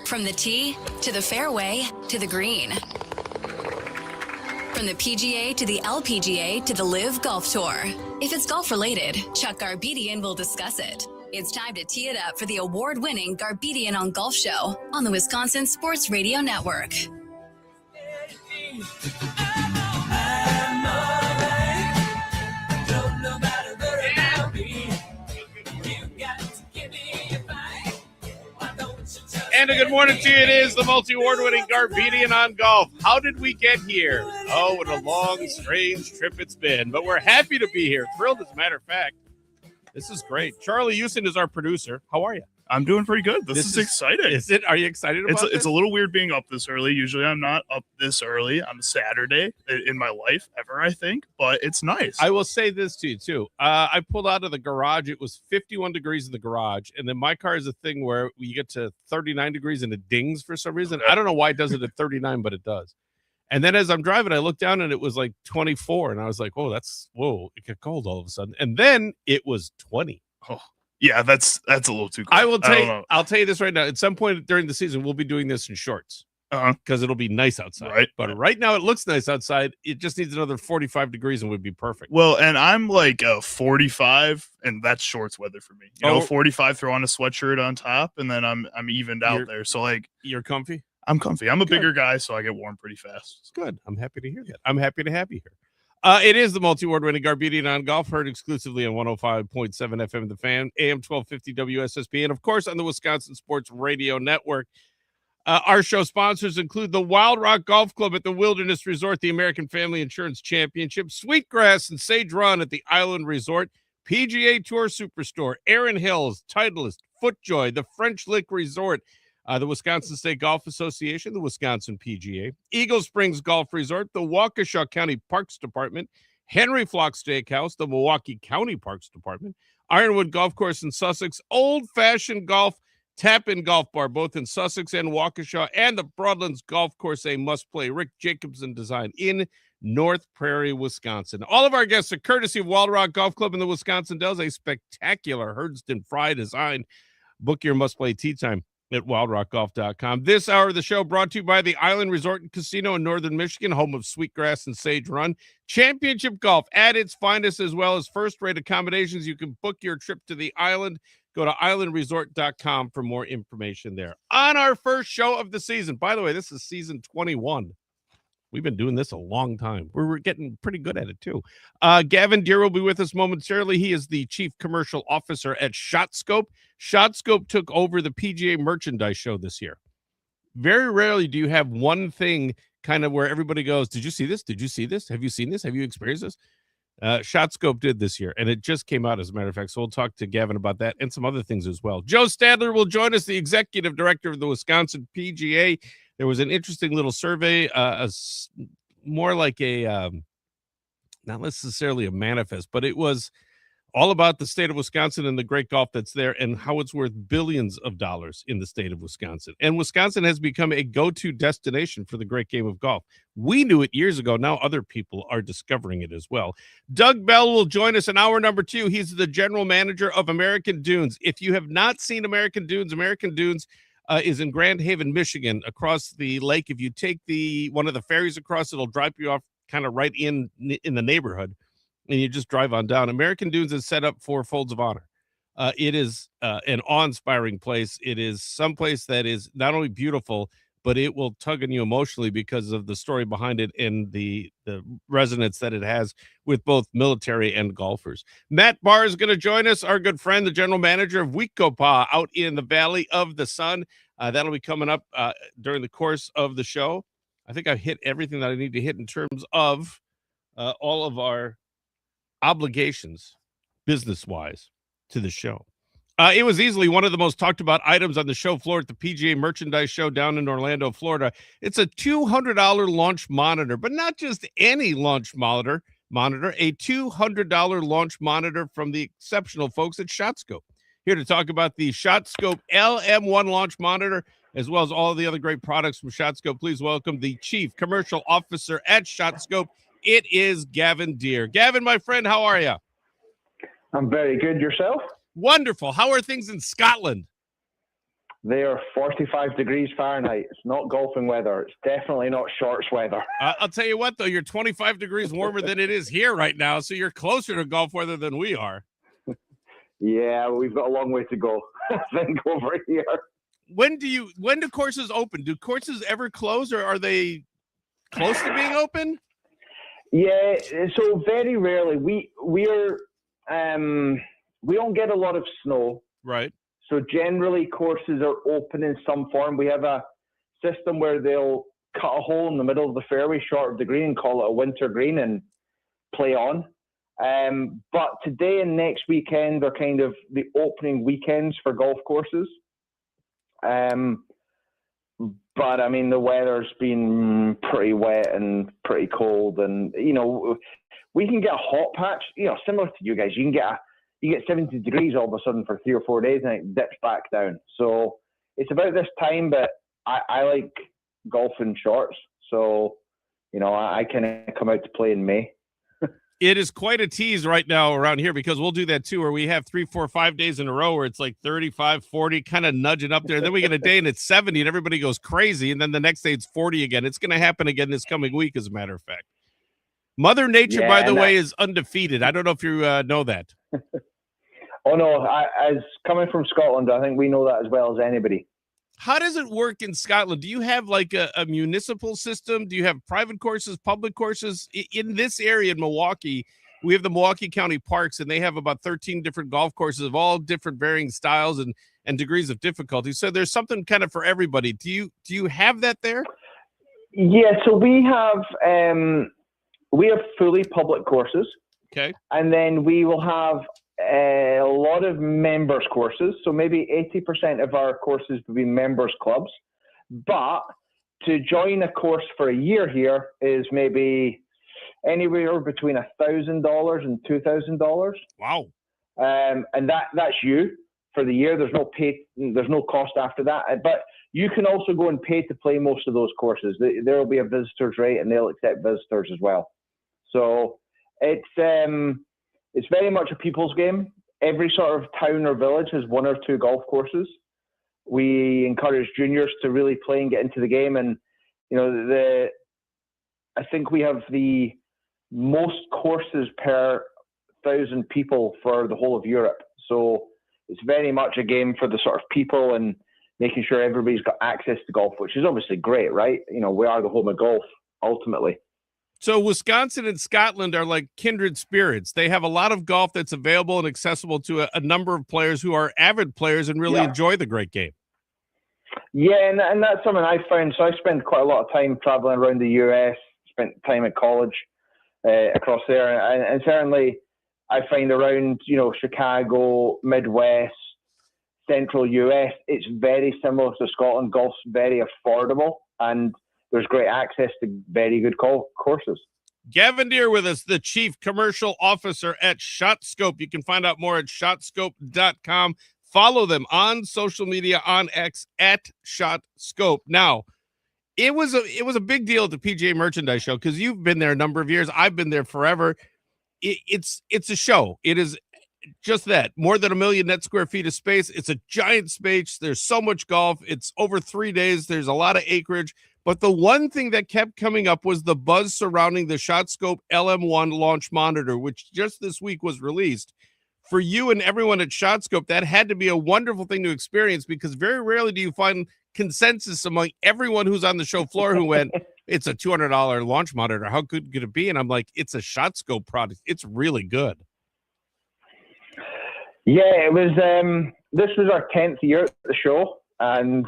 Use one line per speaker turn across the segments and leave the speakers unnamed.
From the tee to the fairway to the green. From the PGA to the LPGA to the Live Golf Tour. If it's golf related, Chuck Garbedian will discuss it. It's time to tee it up for the award-winning Garbedian On Golf show on the Wisconsin Sports Radio Network.
And a good morning to you. It is the multi-award-winning Garbedian On Golf. How did we get here? Oh, what a long, strange trip it's been. But we're happy to be here. Thrilled, as a matter of fact. This is great. Charlie Houston is our producer. How are you?
I'm doing pretty good. This is exciting.
Is it? Are you excited about
It's a little weird being up this early. Usually I'm not up this early on a Saturday in my life ever, I think. But it's nice.
I will say this to you, too. I pulled out of the garage. It was 51 degrees in the garage. And then my car is a thing where you get to 39 degrees and it dings for some reason. I don't know why it does it at 39, but it does. And then as I'm driving, I looked down and it was like 24. And I was like, oh, it got cold all of a sudden. And then it was 20.
Oh, yeah, that's a little too cold.
I'll tell you this right now. At some point during the season, we'll be doing this in shorts because it'll be nice outside.
Right.
But right now it looks nice outside. It just needs another 45 degrees and would be perfect.
Well, and I'm like 45, and that's shorts weather for me. You know, 45, throw on a sweatshirt on top, and then I'm evened out there. So like,
you're comfy?
I'm comfy. I'm a bigger guy, so I get warm pretty fast.
Good. I'm happy to hear that. I'm happy to have you here. It is the multi-award-winning Garbedian On Golf, heard exclusively on 105.7 FM The Fan, AM 1250 WSSP, and, of course, on the Wisconsin Sports Radio Network. Our show sponsors include the Wild Rock Golf Club at the Wilderness Resort, the American Family Insurance Championship, Sweetgrass and Sage Run at the Island Resort, PGA Tour Superstore, Erin Hills, Titleist, FootJoy, the French Lick Resort, the Wisconsin State Golf Association, the Wisconsin PGA, Eagle Springs Golf Resort, the Waukesha County Parks Department, Henry Flock Steakhouse, the Milwaukee County Parks Department, Ironwood Golf Course in Sussex, Old Fashioned Golf, Tap-In Golf Bar, both in Sussex and Waukesha, and the Broadlands Golf Course, a must-play Rick Jacobson design in North Prairie, Wisconsin. All of our guests are courtesy of Wild Rock Golf Club in the Wisconsin Dells, a spectacular Herdston Fry design. Book your must-play tee time at wildrockgolf.com. This hour of the show brought to you by the Island Resort and Casino in Northern Michigan, home of Sweetgrass and Sage Run. Championship golf at its finest, as well as first-rate accommodations. You can book your trip to the island. Go to islandresort.com for more information there. On our first show of the season, by the way, this is season 21. We've been doing this a long time. We're getting pretty good at it, too. Gavin Deere will be with us momentarily. He is the Chief Commercial Officer at ShotScope. ShotScope took over the PGA Merchandise Show this year. Very rarely do you have one thing kind of where everybody goes, did you see this? Did you see this? Have you seen this? Have you experienced this? ShotScope did this year, and it just came out, as a matter of fact. So we'll talk to Gavin about that and some other things as well. Joe Stadler will join us, the Executive Director of the Wisconsin PGA. There was an interesting little survey, more like a, not necessarily a manifest, but it was all about the state of Wisconsin and the great golf that's there and how it's worth billions of dollars in the state of Wisconsin. And Wisconsin has become a go-to destination for the great game of golf. We knew it years ago. Now other people are discovering it as well. Doug Bell will join us in hour number 2. He's the general manager of American Dunes. If you have not seen American Dunes is in Grand Haven, Michigan, across the lake. If you take one of the ferries across, it'll drop you off kind of right in the neighborhood, and you just drive on down. American Dunes is set up for Folds of Honor. It is an awe-inspiring place. It is someplace that is not only beautiful, but it will tug on you emotionally because of the story behind it and the resonance that it has with both military and golfers. Matt Barr is going to join us, our good friend, the general manager of Weekopah out in the Valley of the Sun. That'll be coming up during the course of the show. I think I've hit everything that I need to hit in terms of all of our obligations, business-wise, to the show. It was easily one of the most talked about items on the show floor at the PGA Merchandise Show down in Orlando, Florida. It's a $200 launch monitor, but not just any launch monitor, a $200 launch monitor from the exceptional folks at ShotScope. Here to talk about the ShotScope LM1 launch monitor, as well as all the other great products from ShotScope. Please welcome the Chief Commercial Officer at ShotScope. It is Gavin Deere. Gavin, my friend, how are you?
I'm very good. Yourself?
Wonderful. How are things in Scotland?
They are 45 degrees Fahrenheit. It's not golfing weather. It's definitely not shorts weather.
I'll tell you what, though, you're 25 degrees warmer than it is here right now, so you're closer to golf weather than we are.
Yeah, we've got a long way to go, I think, over here.
When do courses open? Do courses ever close, or are they close to being open?
Yeah, so very rarely. We don't get a lot of snow.
Right.
So generally courses are open in some form. We have a system where they'll cut a hole in the middle of the fairway short of the green and call it a winter green and play on. But today and next weekend are kind of the opening weekends for golf courses. But I mean, the weather's been pretty wet and pretty cold, and we can get a hot patch. Similar to you guys, you get 70 degrees all of a sudden for 3 or 4 days, and it dips back down. So it's about this time, but I like golf in shorts, so I can come out to play in May.
It is quite a tease right now around here, because we'll do that too, where we have 3, 4, 5 days in a row where it's like 35, 40, kind of nudging up there. And then we get a day and it's 70 and everybody goes crazy. And then the next day it's 40 again. It's going to happen again this coming week, as a matter of fact. Mother Nature, by the way, is undefeated. I don't know if you know that.
Oh, no. As coming from Scotland, I think we know that as well as anybody.
How does it work in Scotland? Do you have like a municipal system? Do you have private courses, public courses? In this area in Milwaukee, we have the Milwaukee County Parks, and they have about 13 different golf courses of all different varying styles and degrees of difficulty. So there's something kind of for everybody. Do you have that there?
Yeah, so we have fully public courses.
Okay.
And then we will have a lot of members courses. So maybe 80% of our courses will be members clubs. But to join a course for a year here is maybe anywhere between $1,000 and $2,000.
Wow.
And that's you for the year. There's no cost after that. But you can also go and pay to play most of those courses. There will be a visitors rate, and they'll accept visitors as well. So it's very much a people's game. Every sort of town or village has 1 or 2 golf courses. We encourage juniors to really play and get into the game. And, I think we have the most courses per 1,000 people for the whole of Europe. So it's very much a game for the sort of people and making sure everybody's got access to golf, which is obviously great, right? We are the home of golf, ultimately.
So Wisconsin and Scotland are like kindred spirits. They have a lot of golf that's available and accessible to a number of players who are avid players and really enjoy the great game.
Yeah, and that's something I found. So I spent quite a lot of time traveling around the US, spent time at college across there. And certainly I find around, Chicago, Midwest, Central US, it's very similar to Scotland. Golf's very affordable, and there's great access to very good courses.
Gavin Deere with us, the Chief Commercial Officer at ShotScope. You can find out more at shotscope.com. Follow them on social media, on X, at ShotScope. Now, it was a big deal at the PGA Merchandise Show because you've been there a number of years. I've been there forever. It's a show. It is just that. More than 1 million net square feet of space. It's a giant space. There's so much golf. It's over 3 days. There's a lot of acreage. But the one thing that kept coming up was the buzz surrounding the ShotScope LM1 launch monitor, which just this week was released. For you and everyone at ShotScope, that had to be a wonderful thing to experience, because very rarely do you find consensus among everyone who's on the show floor who went, it's a $200 launch monitor. How good could it be? And I'm like, it's a ShotScope product. It's really good.
Yeah, it was. This was our 10th year at the show, and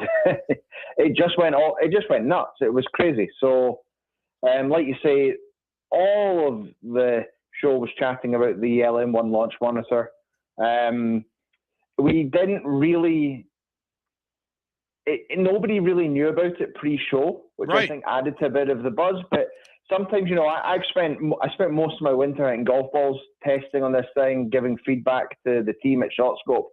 it just went nuts. It was crazy. So, like you say, all of the show was chatting about the LM1 launch monitor. We didn't really. Nobody really knew about it pre-show, which I think added to a bit of the buzz. But sometimes, I spent most of my winter in golf balls testing on this thing, giving feedback to the team at ShotScope,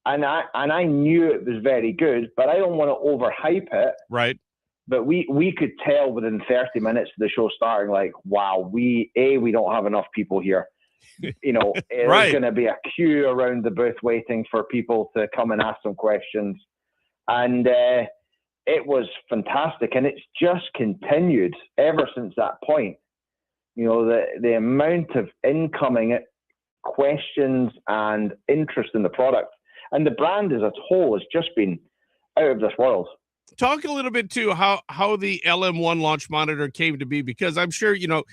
and I knew it was very good, but I don't want to overhype it. Right. But we could tell within 30 minutes of the show starting, like, wow, we don't have enough people here. There's going to be a queue around the booth waiting for people to come and ask some questions. And it was fantastic. And it's just continued ever since that point. You know, the amount of incoming questions and interest in the product and the brand as a whole has just been out of this world.
Talk a little bit too how the LM1 launch monitor came to be, because I'm sure, you know,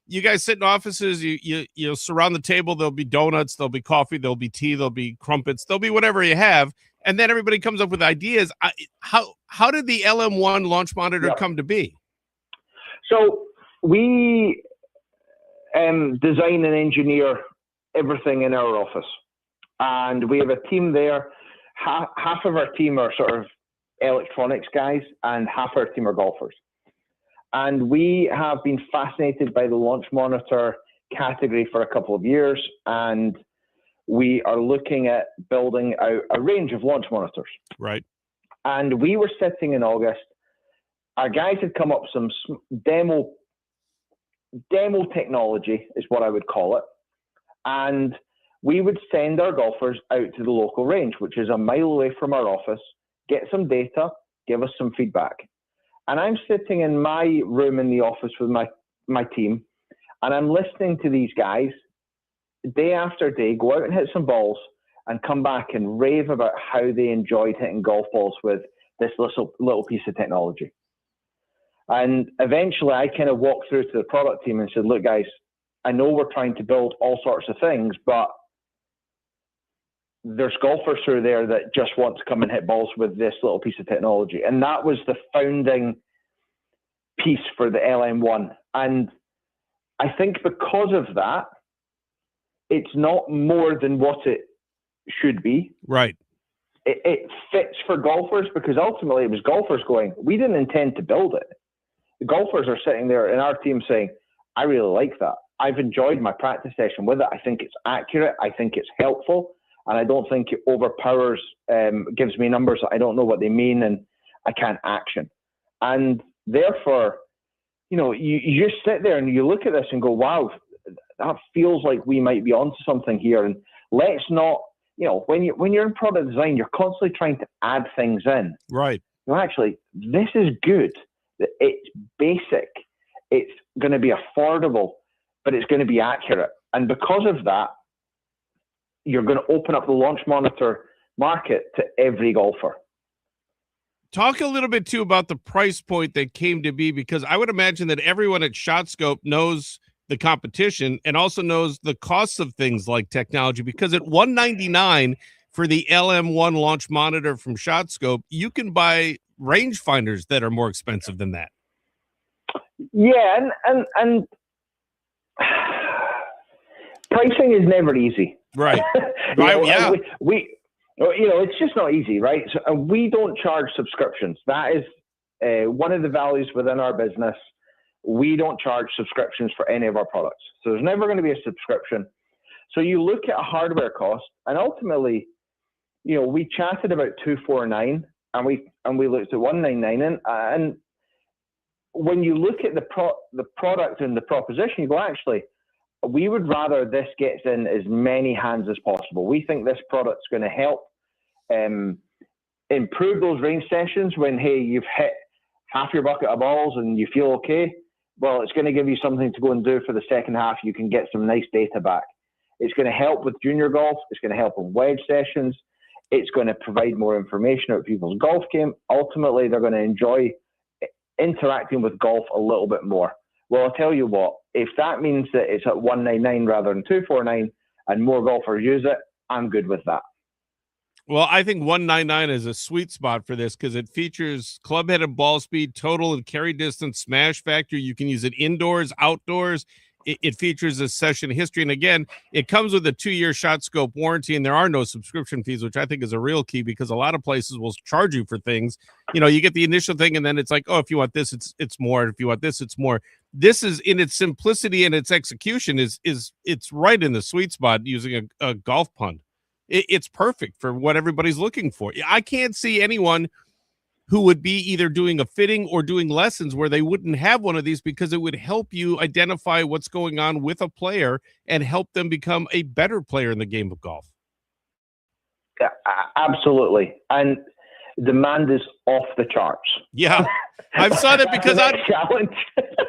you guys sit in offices, you surround the table, there'll be donuts, there'll be coffee, there'll be tea, there'll be crumpets, there'll be whatever you have, and then everybody comes up with ideas. How did the LM1 launch monitor come to be?
So we design and engineer everything in our office, and we have a team there. Half of our team are sort of electronics guys and half our team are golfers. And we have been fascinated by the launch monitor category for a couple of years, and we are looking at building out a range of launch monitors.
Right.
And we were sitting in August. Our guys had come up with some demo technology, is what I would call it. And we would send our golfers out to the local range, which is a mile away from our office, get some data, give us some feedback. And I'm sitting in my room in the office with my team, and I'm listening to these guys day after day go out and hit some balls and come back and rave about how they enjoyed hitting golf balls with this little piece of technology. And eventually I kind of walked through to the product team and said, look, guys, I know we're trying to build all sorts of things, but there's golfers through there that just want to come and hit balls with this little piece of technology. And that was the founding piece for the LM1. And I think because of that, it's not more than what it should be.
Right.
It fits for golfers, because ultimately it was golfers going, we didn't intend to build it. The golfers are sitting there in our team saying, I really like that. I've enjoyed my practice session with it. I think it's accurate. I think it's helpful. And I don't think it overpowers, gives me numbers that I don't know what they mean and I can't action. And therefore, you know, you just sit there and you look at this and go, wow, that feels like we might be onto something here. And let's not, you know, when you're in product design, you're constantly trying to add things in.
Right.
No, actually, this is good. It's basic. It's going to be affordable, but it's going to be accurate. And because of that, you're going to open up the launch monitor market to every golfer.
Talk a little bit too about the price point that came to be, because I would imagine that everyone at ShotScope knows the competition and also knows the costs of things like technology, because at $199 for the LM1 launch monitor from ShotScope, you can buy rangefinders that are more expensive than that.
Yeah, and pricing is never easy.
Right.
Right.
Yeah.
We you know, it's just not easy, right? So we don't charge subscriptions. That is one of the values within our business. We don't charge subscriptions for any of our products. So there's never going to be a subscription. So you look at a hardware cost, and ultimately, you know, we chatted about $249 and we looked at $199, and when you look at the product and the proposition, you go, actually, we would rather this gets in as many hands as possible. We think this product's going to help improve those range sessions when, hey, you've hit half your bucket of balls and you feel okay. Well, it's going to give you something to go and do for the second half. You can get some nice data back. It's going to help with junior golf. It's going to help with wedge sessions. It's going to provide more information about people's golf game. Ultimately, they're going to enjoy interacting with golf a little bit more. Well, I'll tell you what, if that means that it's at $199 rather than $249 and more golfers use it, I'm good with that.
Well, I think $199 is a sweet spot for this because it features club head and ball speed, total and carry distance, smash factor. You can use it indoors, outdoors. It features a session history. And again, it comes with a 2-year ShotScope warranty, and there are no subscription fees, which I think is a real key because a lot of places will charge you for things. You know, you get the initial thing and then it's like, oh, if you want this, it's more. If you want this, it's more. This is in its simplicity and its execution it's right in the sweet spot using a golf pun. It's perfect for what everybody's looking for. I can't see anyone who would be either doing a fitting or doing lessons where they wouldn't have one of these because it would help you identify what's going on with a player and help them become a better player in the game of golf.
Yeah, absolutely. And demand is off the charts.
Yeah, I've saw that because
challenge.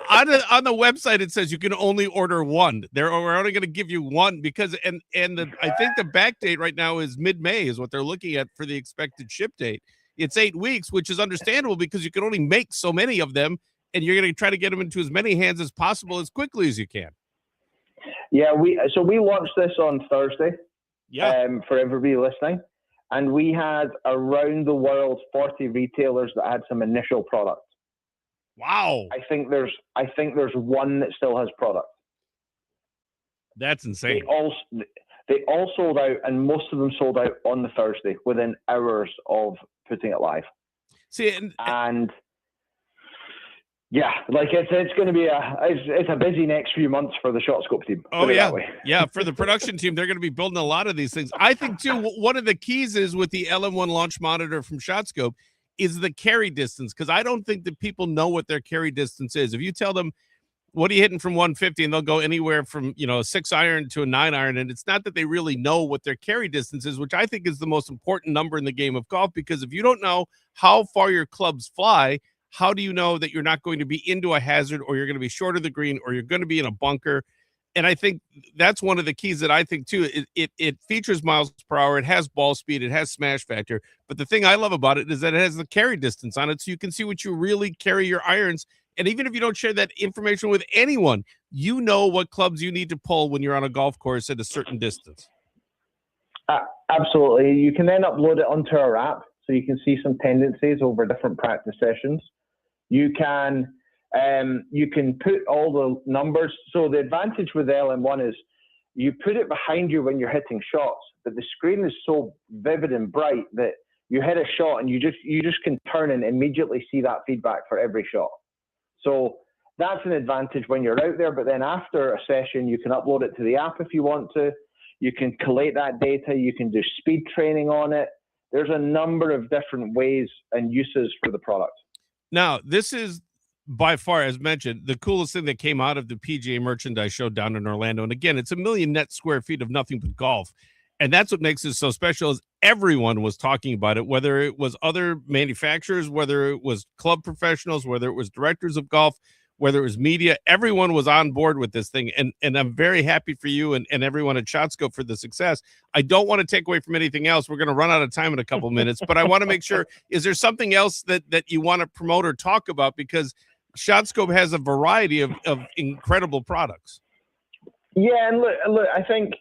on the website it says you can only order one. We're only going to give you one because I think the back date right now is mid-May is what they're looking at for the expected ship date. It's 8 weeks, which is understandable because you can only make so many of them, and you're going to try to get them into as many hands as possible as quickly as you can.
Yeah, we launched this on Thursday.
Yeah,
for everybody listening, and we had around the world 40 retailers that had some initial product.
Wow!
I think there's one that still has product.
That's insane.
They all sold out, and most of them sold out on the Thursday within hours of putting it live.
See,
and yeah, like it's going to be a busy next few months for the ShotScope team.
Oh yeah, yeah. For the production team, they're going to be building a lot of these things. I think too. One of the keys is with the LM1 launch monitor from ShotScope is the carry distance, because I don't think that people know what their carry distance is. If you tell them what are you hitting from 150, and they'll go anywhere from a 6-iron to a 9-iron, and it's not that they really know what their carry distance is, which I think is the most important number in the game of golf. Because if you don't know how far your clubs fly, how do you know that you're not going to be into a hazard, or you're going to be short of the green, or you're going to be in a bunker? And I think that's one of the keys that I think too. It features miles per hour. It has ball speed. It has smash factor. But the thing I love about it is that it has the carry distance on it, so you can see what you really carry your irons. And even if you don't share that information with anyone, you know what clubs you need to pull when you're on a golf course at a certain distance.
Absolutely. You can then upload it onto our app, so you can see some tendencies over different practice sessions. You can put all the numbers. So the advantage with LM1 is you put it behind you when you're hitting shots, but the screen is so vivid and bright that you hit a shot and you just can turn and immediately see that feedback for every shot. So that's an advantage when you're out there. But then after a session, you can upload it to the app if you want to. You can collate that data. You can do speed training on it. There's a number of different ways and uses for the product.
Now, this is by far, as mentioned, the coolest thing that came out of the PGA merchandise show down in Orlando. And again, it's 1 million net square feet of nothing but golf. And that's what makes it so special, is everyone was talking about it, whether it was other manufacturers, whether it was club professionals, whether it was directors of golf, whether it was media. Everyone was on board with this thing. And I'm very happy for you and everyone at ShotScope for the success. I don't want to take away from anything else. We're going to run out of time in a couple minutes, but I want to make sure, is there something else that you want to promote or talk about? Because ShotScope has a variety of incredible products.
Yeah, and look, I think,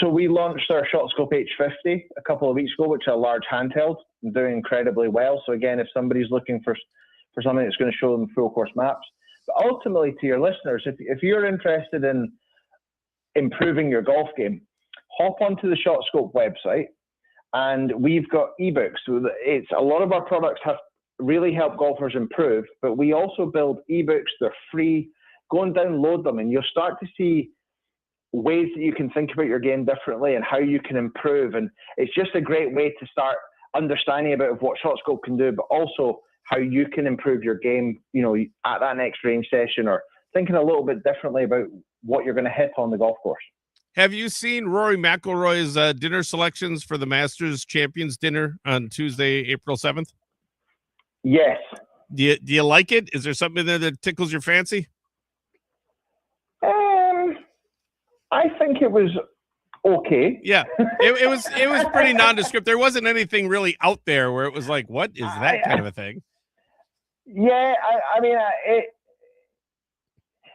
so we launched our ShotScope H50 a couple of weeks ago, which is a large handheld, doing incredibly well. So again, if somebody's looking for something that's going to show them full course maps. But ultimately, to your listeners, if you're interested in improving your golf game, hop onto the ShotScope website, and we've got ebooks. So it's a lot of our products have really helped golfers improve, but we also build ebooks. They're free. Go and download them, and you'll start to see ways that you can think about your game differently and how you can improve. And it's just a great way to start understanding about what ShotScope can do, but also how you can improve your game, at that next range session, or thinking a little bit differently about what you're going to hit on the golf course.
Have you seen Rory McIlroy's dinner selections for the Masters Champions Dinner on Tuesday, April 7th?
Yes.
Do you like it? Is there something there that tickles your fancy?
I think it was okay.
Yeah, it was pretty nondescript. There wasn't anything really out there where it was like, what is that kind of a thing?
Yeah, I mean,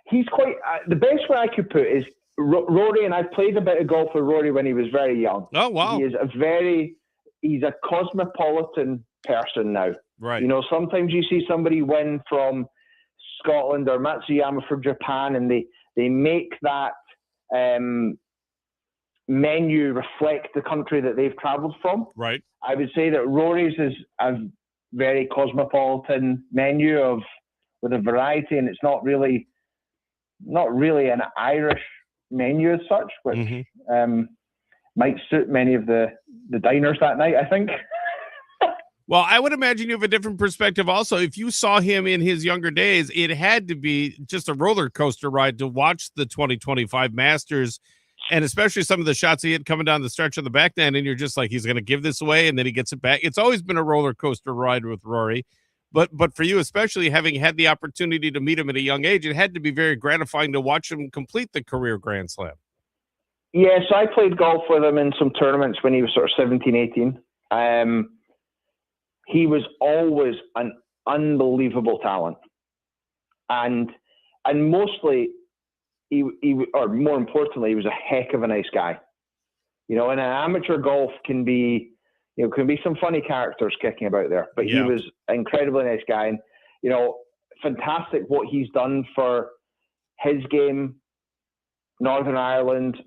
he's quite. The best way I could put it is Rory, and I played a bit of golf with Rory when he was very young.
Oh wow!
He's a cosmopolitan person now.
Right.
Sometimes you see somebody win from Scotland or Matsuyama from Japan, and they make that menu reflect the country that they've traveled from.
Right.
I would say that Rory's is a very cosmopolitan menu with a variety, and it's not really an Irish menu as such, which might suit many of the diners that night, I think.
Well, I would imagine you have a different perspective also. If you saw him in his younger days, it had to be just a roller coaster ride to watch the 2025 Masters And especially some of the shots he had coming down the stretch of the back end, and you're just like, he's going to give this away, and then he gets it back. It's always been a roller coaster ride with Rory. But for you, especially having had the opportunity to meet him at a young age, it had to be very gratifying to watch him complete the career Grand Slam.
Yes, I played golf with him in some tournaments when he was sort of 17, 18. He was always an unbelievable talent. And mostly, or more importantly, he was a heck of a nice guy. You know, and an amateur golf can be some funny characters kicking about there, but he was an incredibly nice guy. And, you know, fantastic what he's done for his game, Northern Ireland,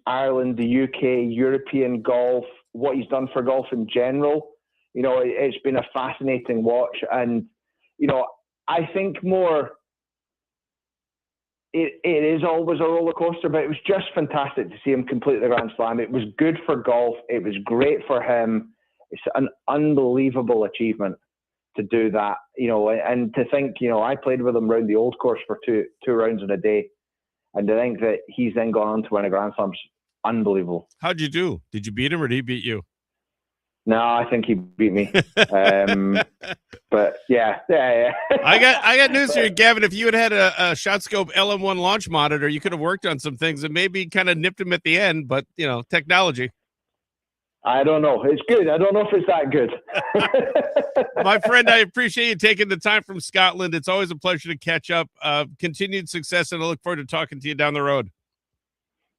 the UK, European golf, what he's done for golf in general. You know, it's been a fascinating watch. And, you know, I think more, it is always a roller coaster, but it was just fantastic to see him complete the Grand Slam. It was good for golf. It was great for him. It's an unbelievable achievement to do that, you know, and to think, you know, I played with him around the old course for two rounds in a day. And to think that he's then gone on to win a Grand Slam is unbelievable.
How'd you do? Did you beat him or did he beat you?
No, I think he beat me. But yeah.
I got news for you, Gavin. If you had a ShotScope LM1 launch monitor, you could have worked on some things and maybe kind of nipped him at the end. But you know, technology.
I don't know. It's good. I don't know if it's that good.
My friend, I appreciate you taking the time from Scotland. It's always a pleasure to catch up. Continued success, and I look forward to talking to you down the road.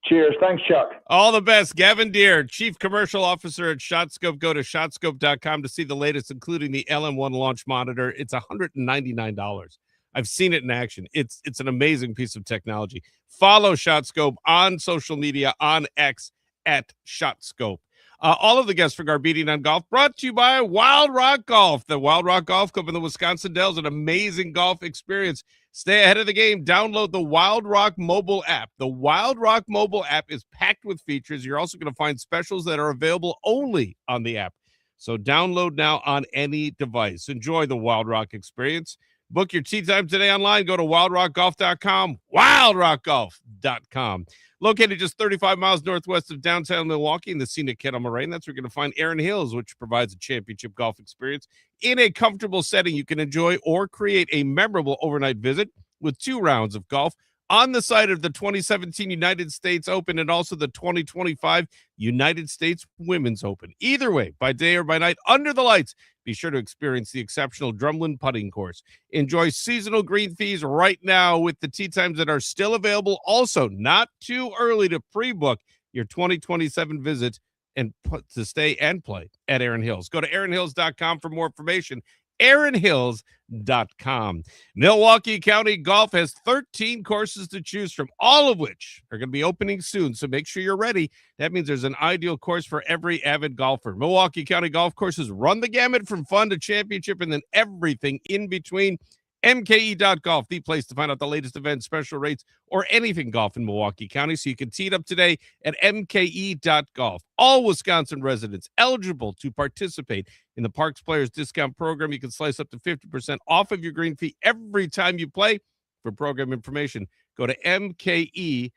Cheers. Thanks, Chuck.
All the best. Gavin Deere, Chief Commercial Officer at ShotScope. Go to shotscope.com to see the latest, including the LM1 launch monitor. It's $199. I've seen it in action. It's an amazing piece of technology. Follow ShotScope on social media, on X at ShotScope. All of the guests for Garbedian on Golf brought to you by Wild Rock Golf. The Wild Rock Golf Club in the Wisconsin Dells, an amazing golf experience. Stay ahead of the game. Download the Wild Rock mobile app. The Wild Rock mobile app is packed with features. You're also going to find specials that are available only on the app. So download now on any device. Enjoy the Wild Rock experience. Book your tee time today online. Go to wildrockgolf.com, wildrockgolf.com. Located just 35 miles northwest of downtown Milwaukee in the scenic Kettle Moraine, that's where you're going to find Erin Hills, which provides a championship golf experience in a comfortable setting. You can enjoy or create a memorable overnight visit with 2 rounds of golf on the site of the 2017 United States Open and also the 2025 United States Women's Open. Either way, by day or by night, under the lights, be sure to experience the exceptional Drumlin putting course. Enjoy seasonal green fees right now with the tee times that are still available. Also, not too early to pre-book your 2027 visit and to stay and play at Erin Hills. Go to erinhills.com for more information. erinhills.com. Milwaukee County Golf has 13 courses to choose from, all of which are going to be opening soon, so make sure you're ready. That means there's an ideal course for every avid golfer. Milwaukee County Golf Courses run the gamut from fun to championship and then everything in between. MKE.golf, the place to find out the latest events, special rates, or anything golf in Milwaukee County. So you can tee it up today at MKE.golf. All Wisconsin residents eligible to participate in the Parks Players Discount Program. You can slice up to 50% off of your green fee every time you play. For program information, go to MKE.golf.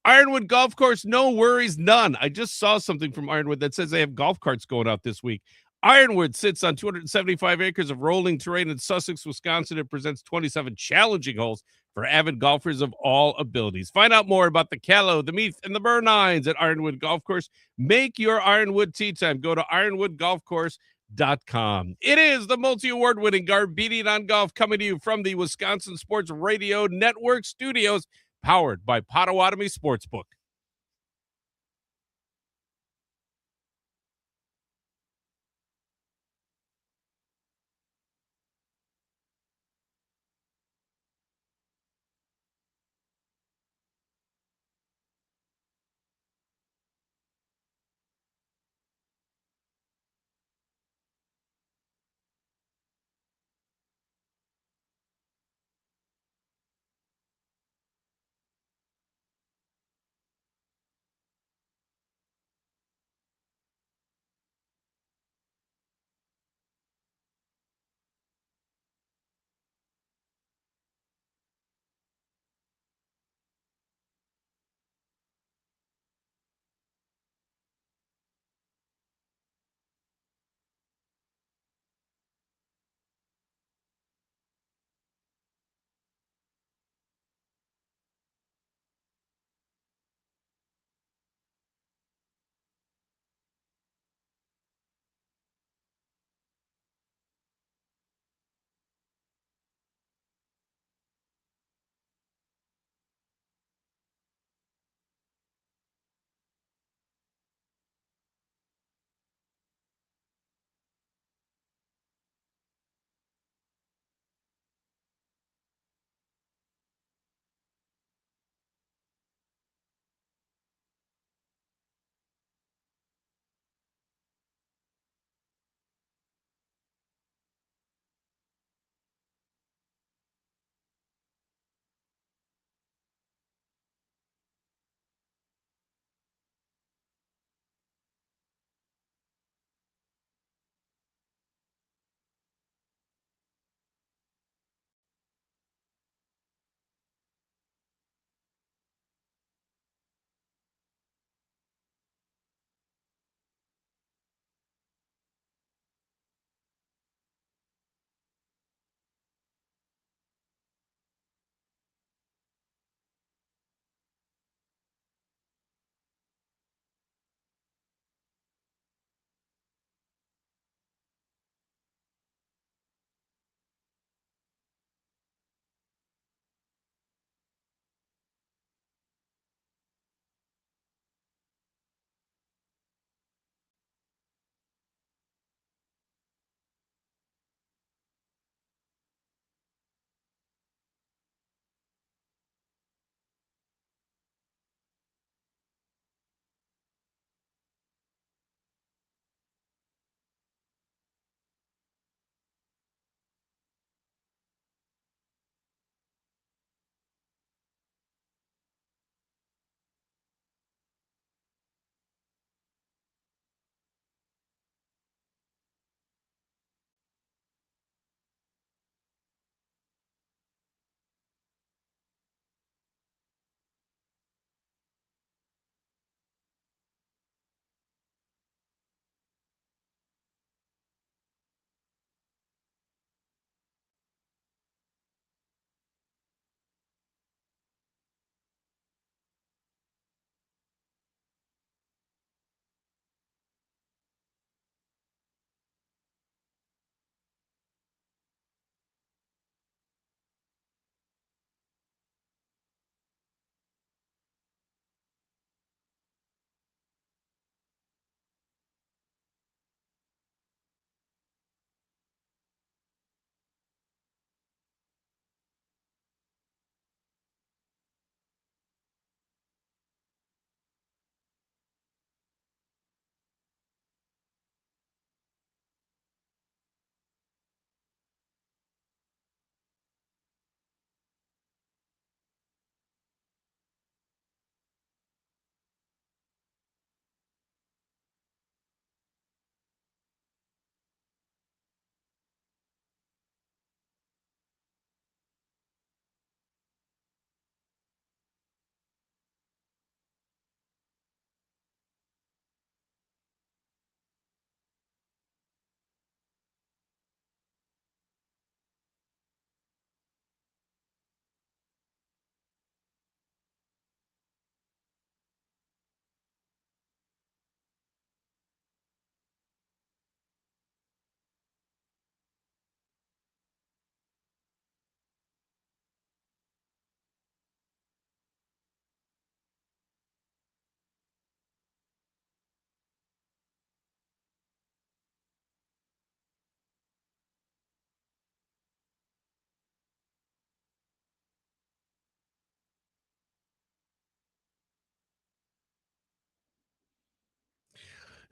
Ironwood Golf Course, no worries, none. I just saw something from Ironwood that says they have golf carts going out this week. Ironwood sits on 275 acres of rolling terrain in Sussex, Wisconsin. It presents 27 challenging holes for avid golfers of all abilities. Find out more about the Callow, the Meath, and the Burnines at Ironwood Golf Course. Make your Ironwood tee time. Go to ironwoodgolfcourse.com. It is the multi-award-winning Garbedian on Golf coming to you from the Wisconsin Sports Radio Network studios, powered by Potawatomi Sportsbook.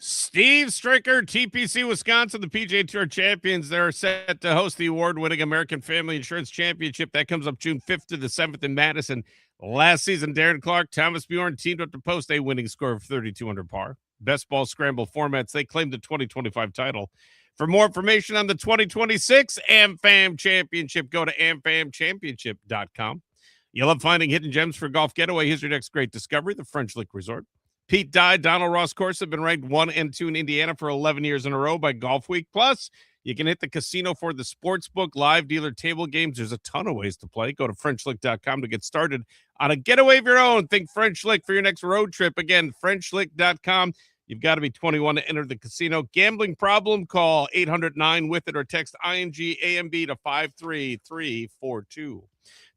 Steve Stricker, TPC Wisconsin, the PGA Tour champions. They're set to host the award-winning American Family Insurance Championship. That comes up June 5th to the 7th in Madison. Last season, Darren Clark, Thomas Bjorn teamed up to post a winning score of 32 under par. Best ball scramble formats. They claimed the 2025 title. For more information on the 2026 AmFam Championship, go to amfamchampionship.com. You love finding hidden gems for golf getaway. Here's your next great discovery, the French Lick Resort. Pete Dye, Donald Ross course have been ranked 1 and 2 in Indiana for 11 years in a row by Golf Week. Plus, you can hit the casino for the sportsbook, live dealer table games. There's a ton of ways to play. Go to FrenchLick.com to get started on a getaway of your own. Think French Lick for your next road trip. Again, FrenchLick.com. You've got to be 21 to enter the casino. Gambling problem? Call 800-9-WITH-IT or text ING-AMB to 53342.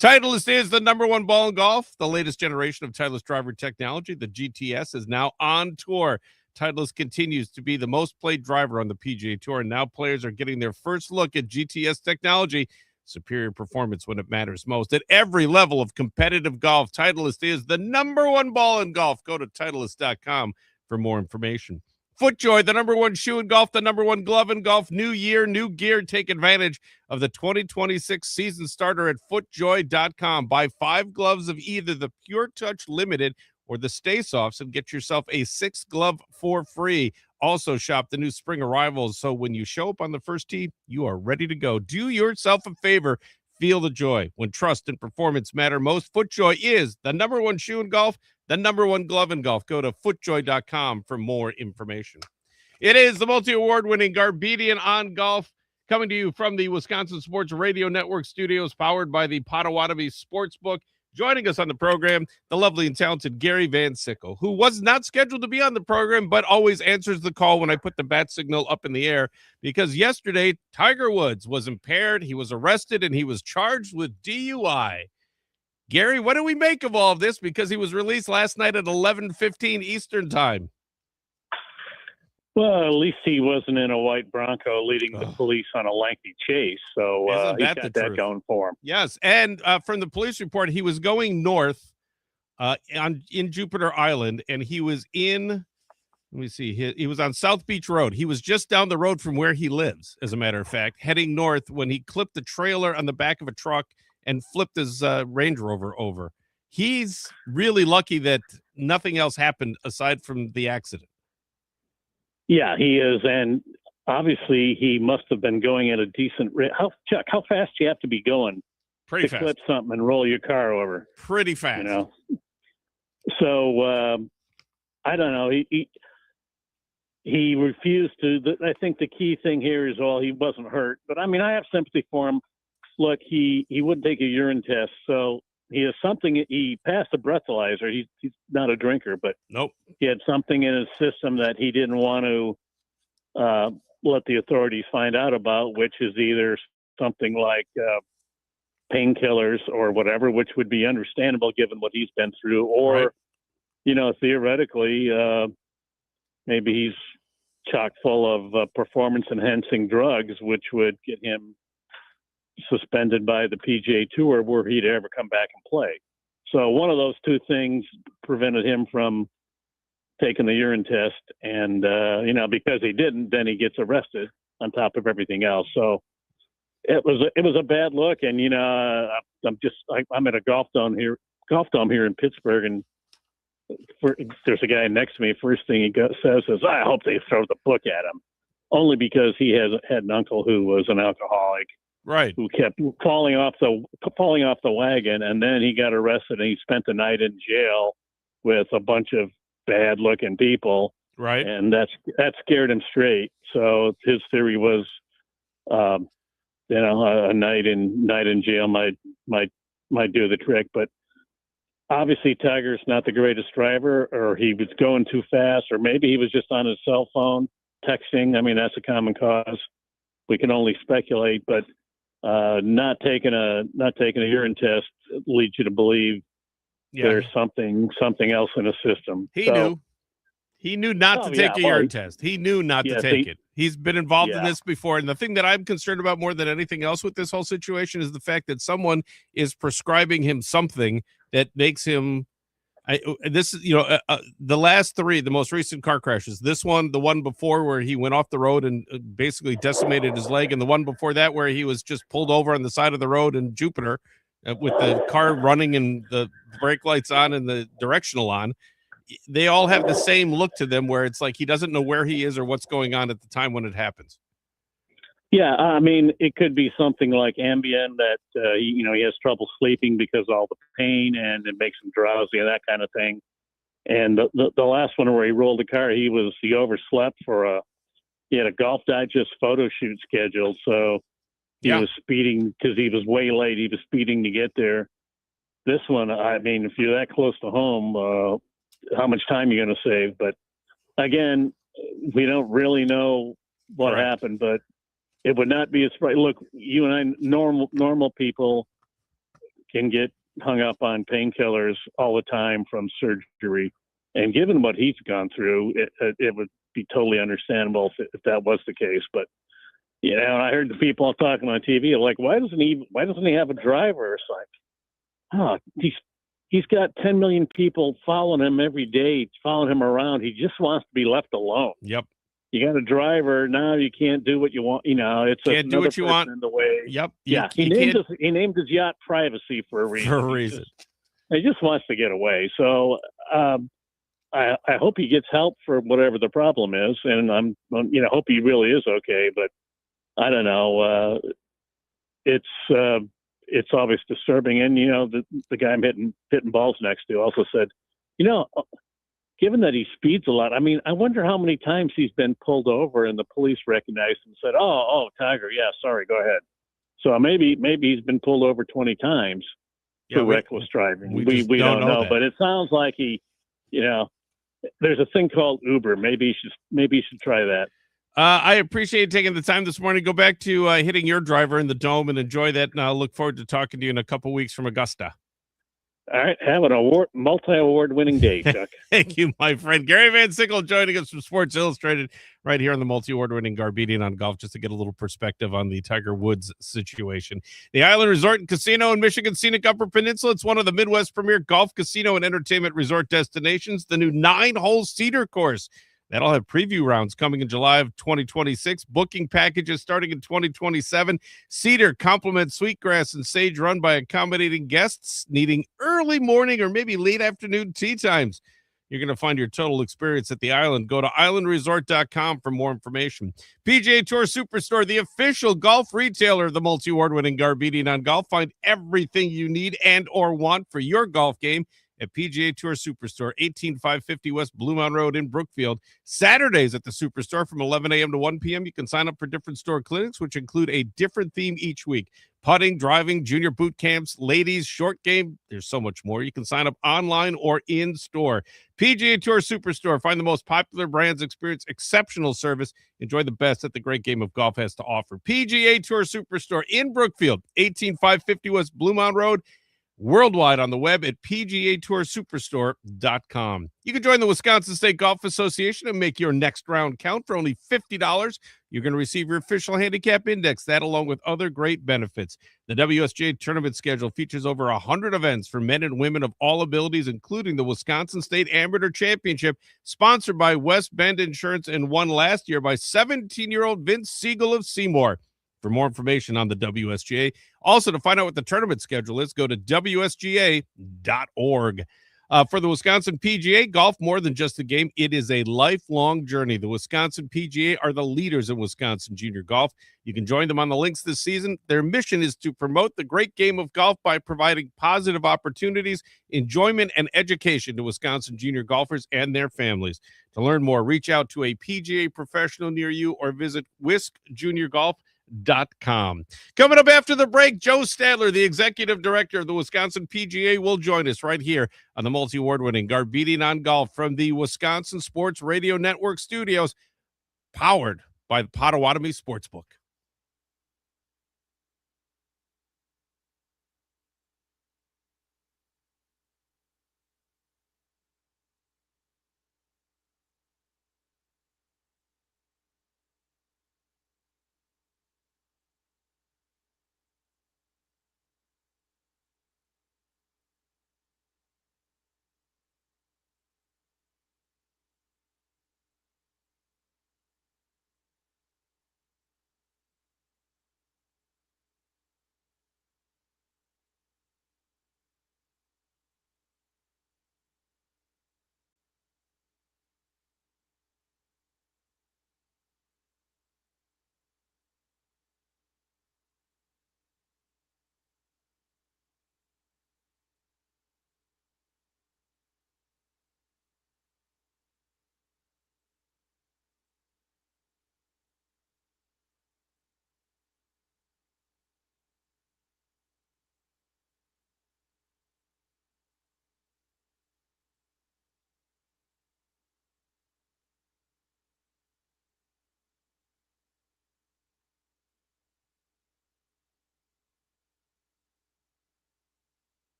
Titleist is the number one ball in golf. The latest generation of Titleist driver technology, the GTS, is now on tour. Titleist continues to be the most played driver on the PGA Tour, and now players are getting their first look at GTS technology. Superior performance when it matters most. At every level of competitive golf, Titleist is the number one ball in golf. Go to Titleist.com for more information. FootJoy, the number one shoe in golf, the number one glove in golf. New year, new gear. Take advantage of the 2026 season starter at FootJoy.com. Buy 5 gloves of either the Pure Touch Limited or the Stay Softs and get yourself a 6th glove for free. Also shop the new spring arrivals, so when you show up on the first tee, you are ready to go. Do yourself a favor. Feel the joy when trust and performance matter most. FootJoy is the number one shoe in golf, the number one glove in golf. Go to FootJoy.com for more information. It is the multi-award-winning Garbedian On Golf, coming to you from the Wisconsin Sports Radio Network studios, powered by the Potawatomi Sportsbook. Joining us on the program, the lovely and talented Gary Van Sickle, who was not scheduled to be on the program, but always answers the call when I put the bat signal up in the air, because yesterday Tiger Woods was impaired, he was arrested, and he was charged with DUI. Gary, what do we make of all of this? Because he was released last night at 11:15 Eastern time.
Well, at least he wasn't in a white Bronco leading the police on a lengthy chase. So he got that going for him.
Yes, and from the police report, he was going north in Jupiter Island, and he was in, let me see, he was on South Beach Road. He was just down the road from where he lives, as a matter of fact, heading north when he clipped the trailer on the back of a truck and flipped his Range Rover over. He's really lucky that nothing else happened aside from the accident.
Yeah, he is, and obviously he must have been going at a decent rate. Chuck, how fast do you have to be going
Pretty
to
fast.
clip something and roll your car over?
Pretty fast.
You know? So I don't know. He refused to. I think the key thing here is, well, he wasn't hurt, but I mean, I have sympathy for him. Look, he wouldn't take a urine test, so he has something. He passed a breathalyzer. He's not a drinker, but
nope,
he had something in his system that he didn't want to let the authorities find out about, which is either something like painkillers or whatever, which would be understandable given what he's been through, or
right.
You know, theoretically, maybe he's chock full of performance-enhancing drugs, which would get him suspended by the PGA Tour were he to ever come back and play. So one of those two things prevented him from taking the urine test, and you know, because he didn't, then he gets arrested on top of everything else. So it was a bad look, and you know, I'm at a golf dome here in Pittsburgh, and there's a guy next to me. First thing he says is, "I hope they throw the book at him," only because he had an uncle who was an alcoholic.
Right.
Who kept falling off the wagon, and then he got arrested and he spent the night in jail with a bunch of bad-looking people.
Right.
And that scared him straight. So his theory was, you know, a night in jail might do the trick. But obviously, Tiger's not the greatest driver, or he was going too fast, or maybe he was just on his cell phone texting. I mean, that's a common cause. We can only speculate, but. Not taking a urine test leads you to believe there's something else in the system.
He knew not to take a urine test. He knew not to take it. He's been involved in this before. And the thing that I'm concerned about more than anything else with this whole situation is the fact that someone is prescribing him something that makes him This is, the last three, the most recent car crashes. This one, the one before where he went off the road and basically decimated his leg, and the one before that where he was just pulled over on the side of the road in Jupiter with the car running and the brake lights on and the directional on. They all have the same look to them where it's like he doesn't know where he is or what's going on at the time when it happens.
Yeah, I mean, it could be something like Ambien that, he has trouble sleeping because of all the pain and it makes him drowsy and that kind of thing. And the last one where he rolled the car, he overslept he had a Golf Digest photo shoot scheduled. So he was speeding because he was way late. He was speeding to get there. This one, I mean, if you're that close to home, how much time are you going to save? But again, we don't really know what happened, but it would not be a surprise. Look, you and I, normal people can get hung up on painkillers all the time from surgery. And given what he's gone through, it would be totally understandable if that was the case. But, and I heard the people talking on TV like, why doesn't he have a driver? It's like, he's got 10 million people following him every day, following him around. He just wants to be left alone.
Yep.
You got a driver now. You can't do what you want. It's
can't do what you want
in the way.
Yep.
He named his yacht Privacy for a reason. He just wants to get away. So I hope he gets help for whatever the problem is, and I'm hope he really is okay. But I don't know. It's always disturbing. And the guy I'm hitting balls next to also said, given that he speeds a lot, I mean, I wonder how many times he's been pulled over and the police recognized him and said, oh, Tiger, yeah, sorry, go ahead. So maybe he's been pulled over 20 times for reckless driving. We don't know, but it sounds like he, there's a thing called Uber. Maybe he should try that.
I appreciate you taking the time this morning. Go back to hitting your driver in the dome and enjoy that. And I'll look forward to talking to you in a couple weeks from Augusta.
All right. Have an multi-award winning day, Chuck.
Thank you, my friend. Gary Van Sickle joining us from Sports Illustrated right here on the multi-award winning Garbedian on Golf, just to get a little perspective on the Tiger Woods situation. The Island Resort and Casino in Michigan's scenic Upper Peninsula. It's one of the Midwest premier golf, casino, and entertainment resort destinations. The new 9-hole Cedar course. That'll have preview rounds coming in July of 2026. Booking packages starting in 2027. Cedar complements Sweetgrass and Sage Run by accommodating guests needing early morning or maybe late afternoon tee times. You're going to find your total experience at the island. Go to islandresort.com for more information. PGA Tour Superstore, the official golf retailer of the multi-award-winning Garbedian on Golf. Find everything you need and or want for your golf game at PGA Tour Superstore, 18550 West Blue Mountain Road in Brookfield. Saturdays at the Superstore from 11 a.m. to 1 p.m. You can sign up for different store clinics, which include a different theme each week. Putting, driving, junior boot camps, ladies, short game. There's so much more. You can sign up online or in store. PGA Tour Superstore. Find the most popular brands, experience exceptional service. Enjoy the best that the great game of golf has to offer. PGA Tour Superstore in Brookfield, 18550 West Blue Mountain Road. Worldwide on the web at PGATourSuperstore.com. You can join the Wisconsin State Golf Association and make your next round count for only $50. You're going to receive your official handicap index, that along with other great benefits. The WSGA tournament schedule features over 100 events for men and women of all abilities, including the Wisconsin State Amateur Championship, sponsored by West Bend Insurance and won last year by 17-year-old Vince Siegel of Seymour. For more information on the WSGA, also to find out what the tournament schedule is, go to WSGA.org. For the Wisconsin PGA, golf more than just a game. It is a lifelong journey. The Wisconsin PGA are the leaders in Wisconsin junior golf. You can join them on the links this season. Their mission is to promote the great game of golf by providing positive opportunities, enjoyment, and education to Wisconsin junior golfers and their families. To learn more, reach out to a PGA professional near you or visit WiscJuniorGolf.com. Coming up after the break, Joe Stadler, the executive director of the Wisconsin PGA, will join us right here on the multi-award-winning Garbedian on Golf from the Wisconsin Sports Radio Network studios, powered by the Potawatomi Sportsbook.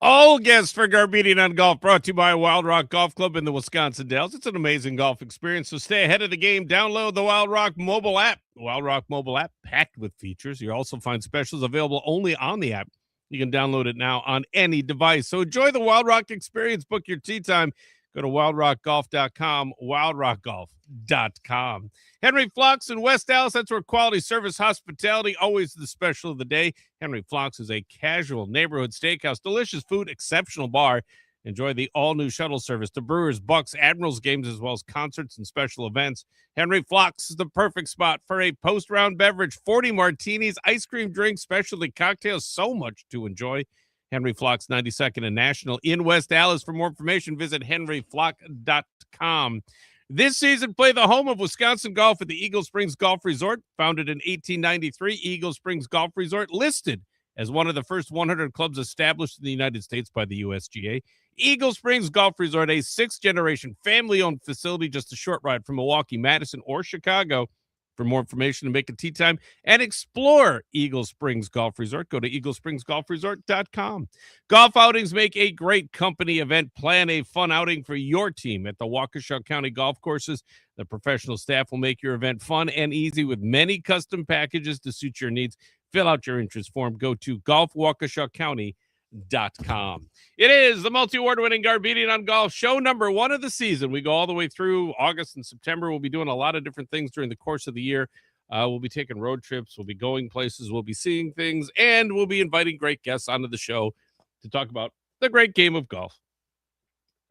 All guests for Garbedian on Golf, brought to you by Wild Rock Golf Club in the Wisconsin Dells. It's an amazing golf experience, so stay ahead of the game. Download the Wild Rock mobile app. The Wild Rock mobile app, packed with features. You'll also find specials available only on the app. You can download it now on any device. So enjoy the Wild Rock experience. Book your tee time. Go to wildrockgolf.com, wildrockgolf.com. Henry Flocks in West Dallas, that's where quality service hospitality, always the special of the day. Henry Flocks is a casual neighborhood steakhouse, delicious food, exceptional bar. Enjoy the all-new shuttle service to Brewers, Bucks, Admirals games, as well as concerts and special events. Henry Flocks is the perfect spot for a post-round beverage, 40 martinis, ice cream drinks, specialty cocktails, so much to enjoy. Henry Flocks, 92nd and National in West Dallas. For more information, visit henryflock.com. This season, play the home of Wisconsin golf at the Eagle Springs Golf Resort. Founded in 1893, Eagle Springs Golf Resort, listed as one of the first 100 clubs established in the United States by the USGA. Eagle Springs Golf Resort, a sixth-generation family-owned facility just a short ride from Milwaukee, Madison, or Chicago. For more information to make a tee time and explore Eagle Springs Golf Resort, go to eaglespringsgolfresort.com. Golf outings make a great company event. Plan a fun outing for your team at the Waukesha County Golf Courses. The professional staff will make your event fun and easy with many custom packages to suit your needs. Fill out your interest form. Go to golfwaukeshacounty.com. It is the multi-award-winning Garbedian on Golf, show number 1 of the season. We go all the way through August and September. We'll be doing a lot of different things during the course of the year. We'll be taking road trips. We'll be going places. We'll be seeing things. And we'll be inviting great guests onto the show to talk about the great game of golf.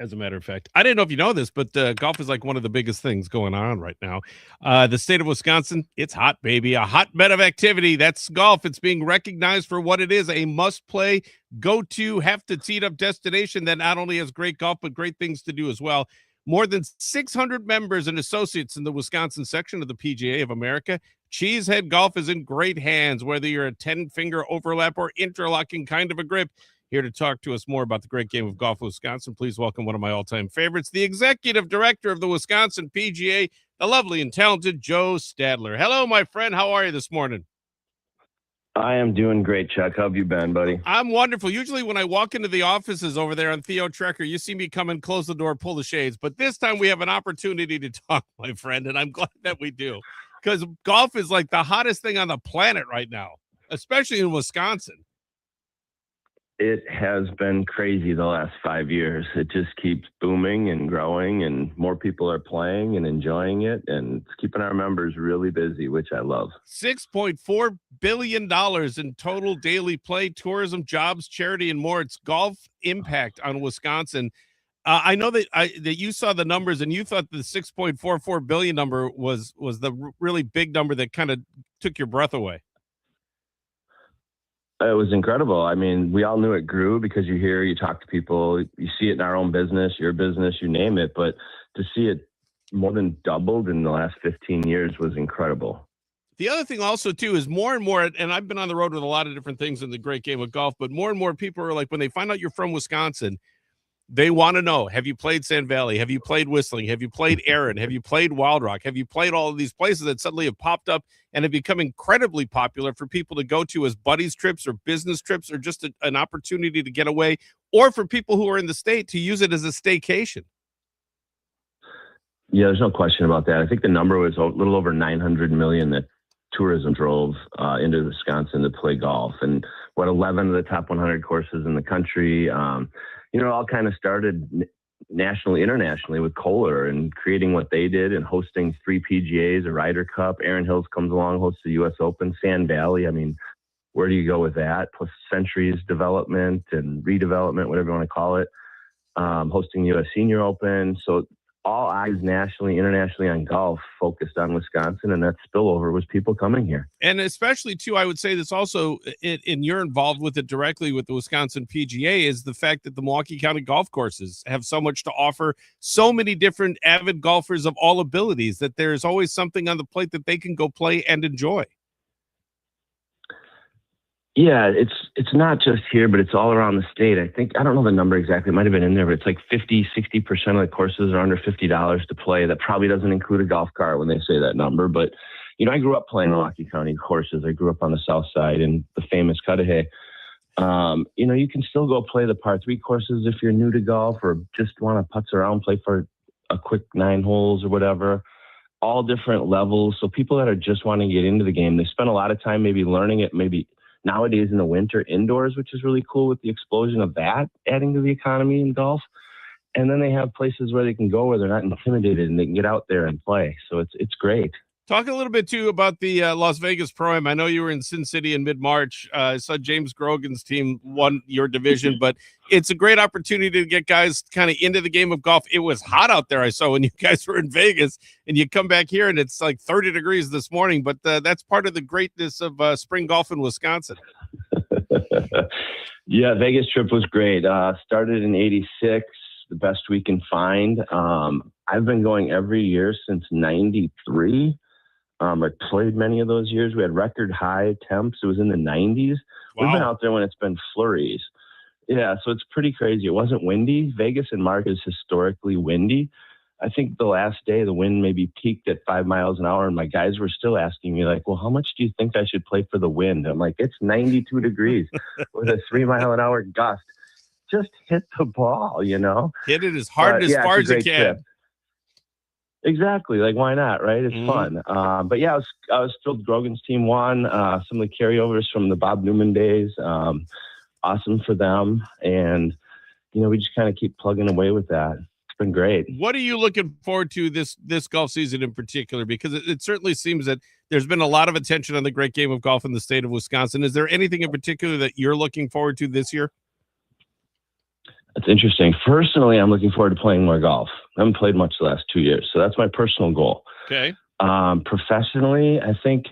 As a matter of fact, I didn't know if you know this, but golf is like one of the biggest things going on right now. The state of Wisconsin, it's hot, baby. A hotbed of activity. That's golf. It's being recognized for what it is, a must-play, go-to, have-to-teed-up destination that not only has great golf, but great things to do as well. More than 600 members and associates in the Wisconsin section of the PGA of America. Cheesehead Golf is in great hands, whether you're a 10-finger overlap or interlocking kind of a grip. Here to talk to us more about the great game of golf, Wisconsin. Please welcome one of my all-time favorites, the executive director of the Wisconsin PGA, the lovely and talented Joe Stadler. Hello, my friend. How are you this morning?
I am doing great, Chuck. How have you been, buddy?
I'm wonderful. Usually when I walk into the offices over there on Theo Trekker, you see me come in, close the door, pull the shades. But this time we have an opportunity to talk, my friend, and I'm glad that we do. Because golf is like the hottest thing on the planet right now, especially in Wisconsin.
It has been crazy the last 5 years. It just keeps booming and growing, and more people are playing and enjoying it, and it's keeping our members really busy, which I love.
$6.4 billion in total daily play, tourism, jobs, charity, and more. It's golf impact on Wisconsin. I know that you saw the numbers, and you thought the 6.44 billion number was the really big number that kind of took your breath away.
It was incredible. I mean, we all knew it grew because you talk to people, you see it in our own business, your business, you name it. But to see it more than doubled in the last 15 years was incredible.
The other thing also, too, is more and more, and I've been on the road with a lot of different things in the great game of golf, but more and more people are like, when they find out you're from Wisconsin, they want to know, have you played Sand Valley? Have you played Whistling? Have you played Erin? Have you played Wild Rock? Have you played all of these places that suddenly have popped up and have become incredibly popular for people to go to as buddies trips or business trips or just an opportunity to get away, or for people who are in the state to use it as a staycation?
Yeah, there's no question about that. I think the number was a little over 900 million that tourism drove into Wisconsin to play golf. And 11 of the top 100 courses in the country. It all kind of started nationally, internationally with Kohler and creating what they did and hosting 3 PGAs, a Ryder Cup. Aaron Hills comes along, hosts the U.S. Open. Sand Valley, I mean, where do you go with that? Plus Century's development and redevelopment, whatever you want to call it. Hosting the U.S. Senior Open. So all eyes nationally, internationally on golf focused on Wisconsin, and that spillover was people coming here.
And especially, too, I would say this also, and you're involved with it directly with the Wisconsin PGA, is the fact that the Milwaukee County golf courses have so much to offer, so many different avid golfers of all abilities, that there's always something on the plate that they can go play and enjoy.
Yeah, it's not just here, but it's all around the state. I don't know the number exactly. It might have been in there, but it's like 50-60% of the courses are under $50 to play. That probably doesn't include a golf cart when they say that number. But, I grew up playing Milwaukee County courses. I grew up on the south side in the famous Cudahy. You can still go play the par 3 courses if you're new to golf or just want to putz around, play for a quick 9 holes or whatever. All different levels. So people that are just wanting to get into the game, they spend a lot of time maybe learning it, maybe nowadays in the winter indoors, which is really cool with the explosion of that adding to the economy in golf. And then they have places where they can go where they're not intimidated and they can get out there and play. So it's great.
Talk a little bit, too, about the Las Vegas Pro-Am. I know you were in Sin City in mid-March. I saw James Grogan's team won your division, but it's a great opportunity to get guys kind of into the game of golf. It was hot out there, I saw, when you guys were in Vegas, and you come back here, and it's like 30 degrees this morning, but that's part of the greatness of spring golf in Wisconsin.
Yeah, Vegas trip was great. Started in 86, the best we can find. I've been going every year since 93. I played many of those years. We had record high temps. It was in the 90s. Wow. We've been out there when it's been flurries. Yeah, so it's pretty crazy. It wasn't windy. Vegas in March is historically windy. I think the last day the wind maybe peaked at 5 miles an hour, and my guys were still asking me, like, well, how much do you think I should play for the wind? I'm like, it's 92 degrees with a 3 mile an hour gust. Just hit the ball,
Hit it as hard and as far as you can.
Trip. Exactly. Like, why not? Right? It's fun. But yeah, I was thrilled Grogan's team won. Some of the carryovers from the Bob Newman days. Awesome for them. And, we just kind of keep plugging away with that. It's been great.
What are you looking forward to this golf season in particular? Because it certainly seems that there's been a lot of attention on the great game of golf in the state of Wisconsin. Is there anything in particular that you're looking forward to this year?
That's interesting. Personally, I'm looking forward to playing more golf. I haven't played much the last 2 years, so that's my personal goal.
Okay.
Professionally, I think,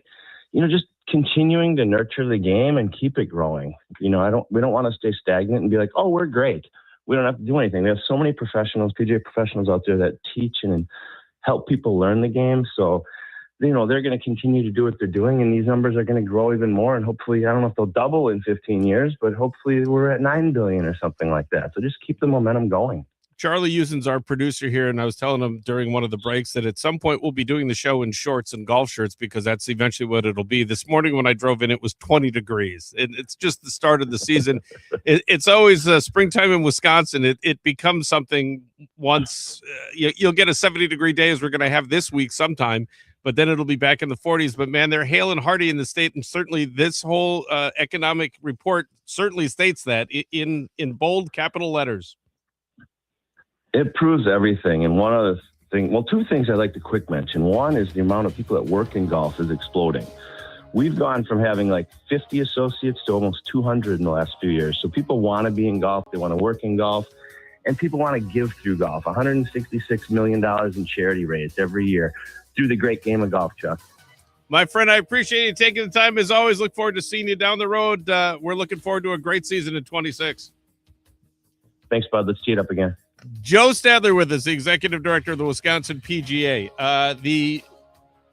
just continuing to nurture the game and keep it growing. We don't want to stay stagnant and be like, oh, we're great. We don't have to do anything. We have so many professionals, PGA professionals out there that teach and help people learn the game. So, they're going to continue to do what they're doing, and these numbers are going to grow even more. And hopefully, I don't know if they'll double in 15 years, but hopefully we're at 9 billion or something like that. So just keep the momentum going.
Charlie Usen's our producer here, and I was telling him during one of the breaks that at some point we'll be doing the show in shorts and golf shirts because that's eventually what it'll be. This morning when I drove in, it was 20 degrees. It's just the start of the season. It's always springtime in Wisconsin. It becomes something once you'll get a 70-degree day as we're going to have this week sometime, but then it'll be back in the 40s. But, man, they're hale and hearty in the state, and certainly this whole economic report certainly states that in bold capital letters.
It proves everything. And one other thing, well, two things I'd like to quick mention. One is the amount of people that work in golf is exploding. We've gone from having like 50 associates to almost 200 in the last few years. So people want to be in golf, they want to work in golf, and people want to give through golf. $166 million in charity raised every year through the great game of golf, Chuck.
My friend, I appreciate you taking the time. As always, look forward to seeing you down the road. We're looking forward to a great season in 26.
Thanks, bud. Let's tee it up again.
Joe Stadler with us, the executive director of the Wisconsin PGA. The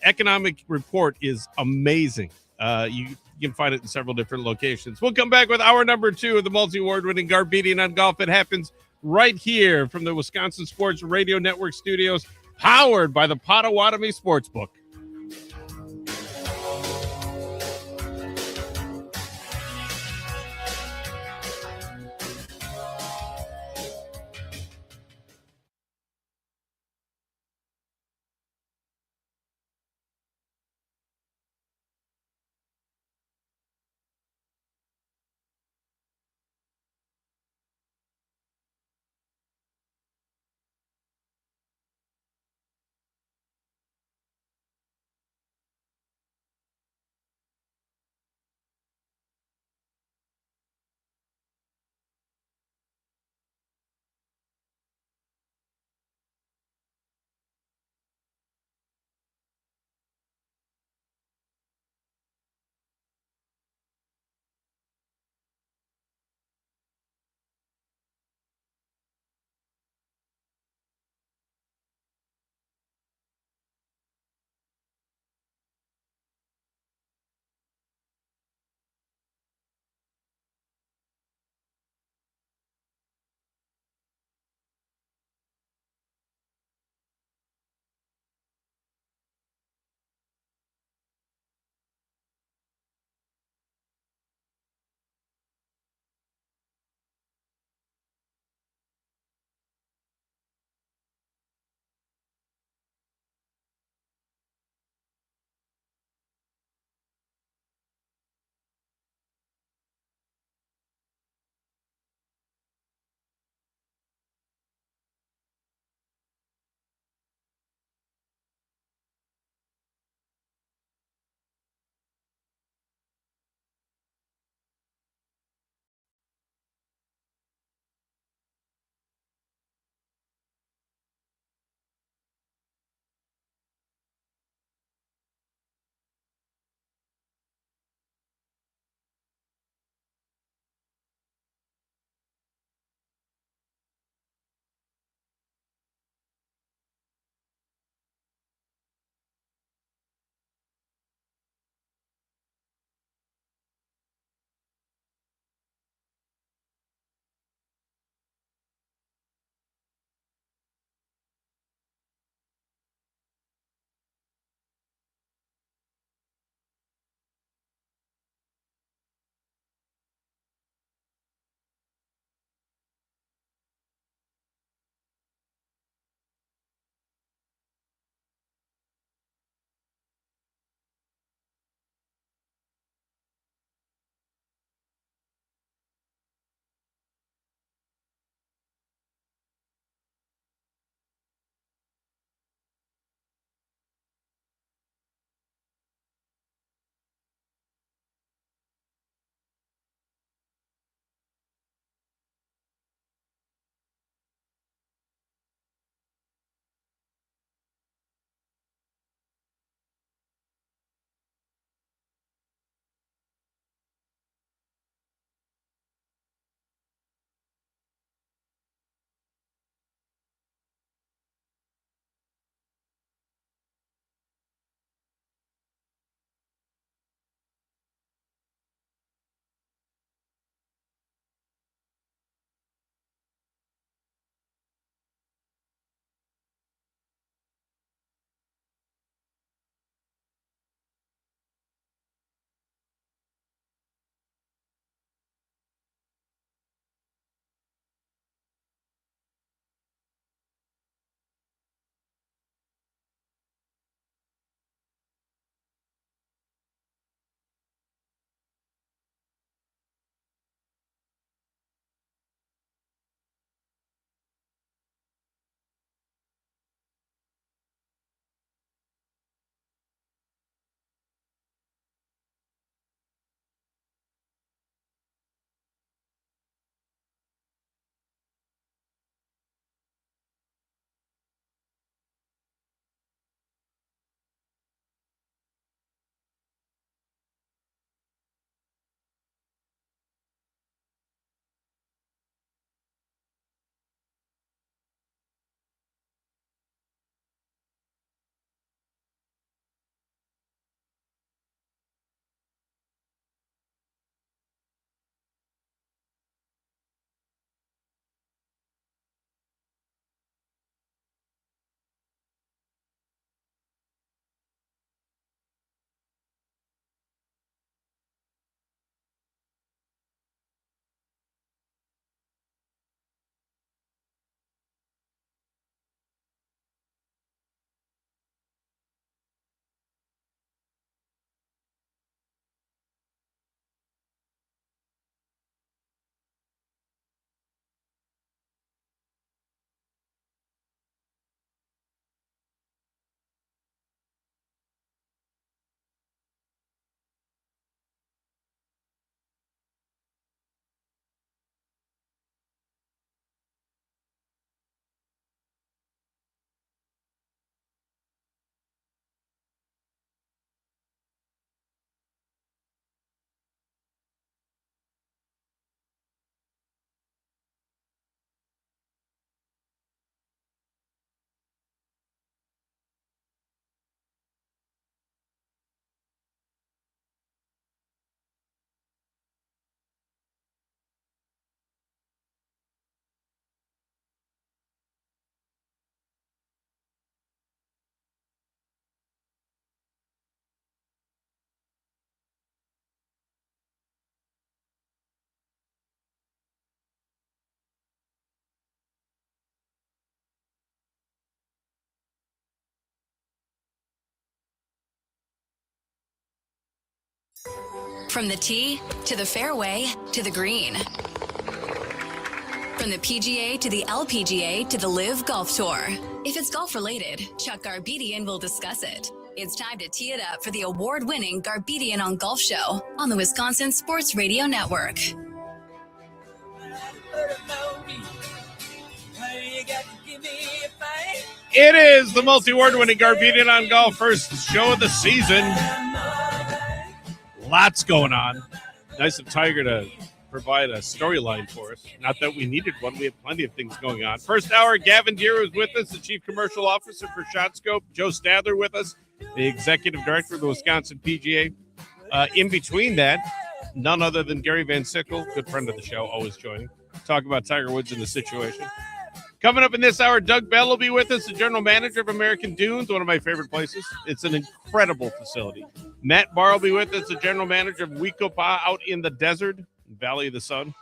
economic report is amazing. You can find it in several different locations. We'll come back with hour number 2 of the multi-award-winning Garbedian on Golf. It happens right here from the Wisconsin Sports Radio Network studios, powered by the Potawatomi Sportsbook.
From the tee to the fairway to the green. From the PGA to the LPGA to the Live Golf Tour. If it's golf related, Chuck Garbedian will discuss it. It's time to tee it up for the award-winning Garbedian On Golf show on the Wisconsin Sports Radio Network.
It is the multi-award-winning Garbedian On Golf first show of the season. Lots going on. Nice of Tiger to provide a storyline for us. Not that we needed one. We have plenty of things going on. First hour, Gavin Deere is with us, the Chief Commercial Officer for ShotScope. Joe Stadler with us, the Executive Director of the Wisconsin PGA. In between that, none other than Gary Van Sickle, good friend of the show, always joining. Talk about Tiger Woods and the situation. Coming up in this hour, Doug Bell will be with us, the General Manager of American Dunes, one of my favorite places. It's an incredible facility. Matt Barr will be with us, the General Manager of Wekopa out in the desert, Valley of the Sun.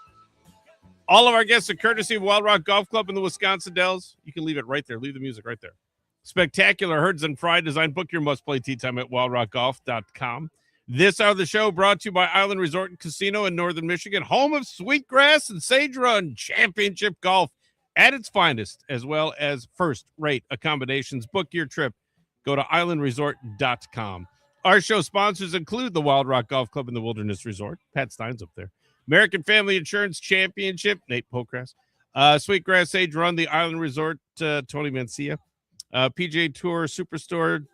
All of our guests are courtesy of Wild Rock Golf Club in the Wisconsin Dells. You can leave it right there. Leave the music right there. Spectacular Herds and Fry design. Book your must-play tee time at wildrockgolf.com. This hour of the show brought to you by Island Resort and Casino in Northern Michigan, home of Sweetgrass and Sage Run Championship Golf at its finest, as well as first-rate accommodations. Book your trip. Go to islandresort.com. Our show sponsors include the Wild Rock Golf Club and the Wilderness Resort. Pat Stein's up there. American Family Insurance Championship, Nate Pokrass. Sweetgrass Sage Run, the Island Resort, Tony Mancia. PGA Tour Superstore,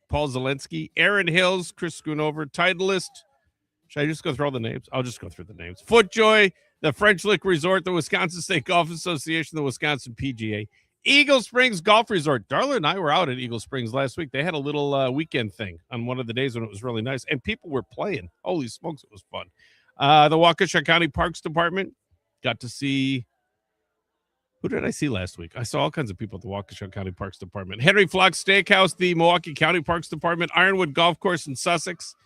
Paul Zelensky. Aaron Hills, Chris Schoonover. Titleist. Should I just go through all the names? I'll just go through the names. Footjoy, the French Lick Resort, the Wisconsin State Golf Association, the Wisconsin PGA. Eagle Springs Golf Resort. Darla and I were out at Eagle Springs last week. They had a little weekend thing on one of the days when it was really nice, and people were playing. Holy smokes, it was fun. The Waukesha County Parks Department. Got to see, who did I see last week? I saw all kinds of people at the Waukesha County Parks Department. Henry Flock Steakhouse, the Milwaukee County Parks Department. Ironwood Golf Course in Sussex.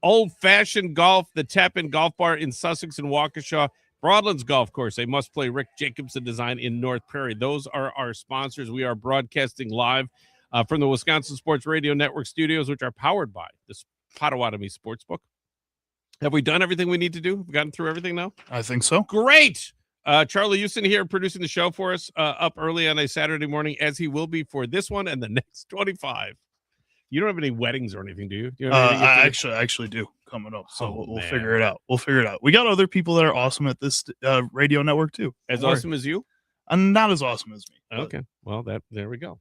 Old Fashioned Golf, the Tap-In Golf Bar in Sussex and Waukesha. Broadlands Golf Course, a must-play Rick Jacobson design in North Prairie. Those are our sponsors. We are broadcasting live from the Wisconsin Sports Radio Network studios, which are powered by the Potawatomi Sportsbook. Have we done everything we need to do? Have we gotten through everything now?
I think so.
Great. Charlie Houston here producing the show for us up early on a Saturday morning, as he will be for this one and the next 25. You don't have any weddings or anything, do you?
I actually do coming up, so we'll figure it out. We'll figure it out. We got other people that are awesome at this radio network too.
As awesome as you?
Not as awesome as me.
Okay, well there we go.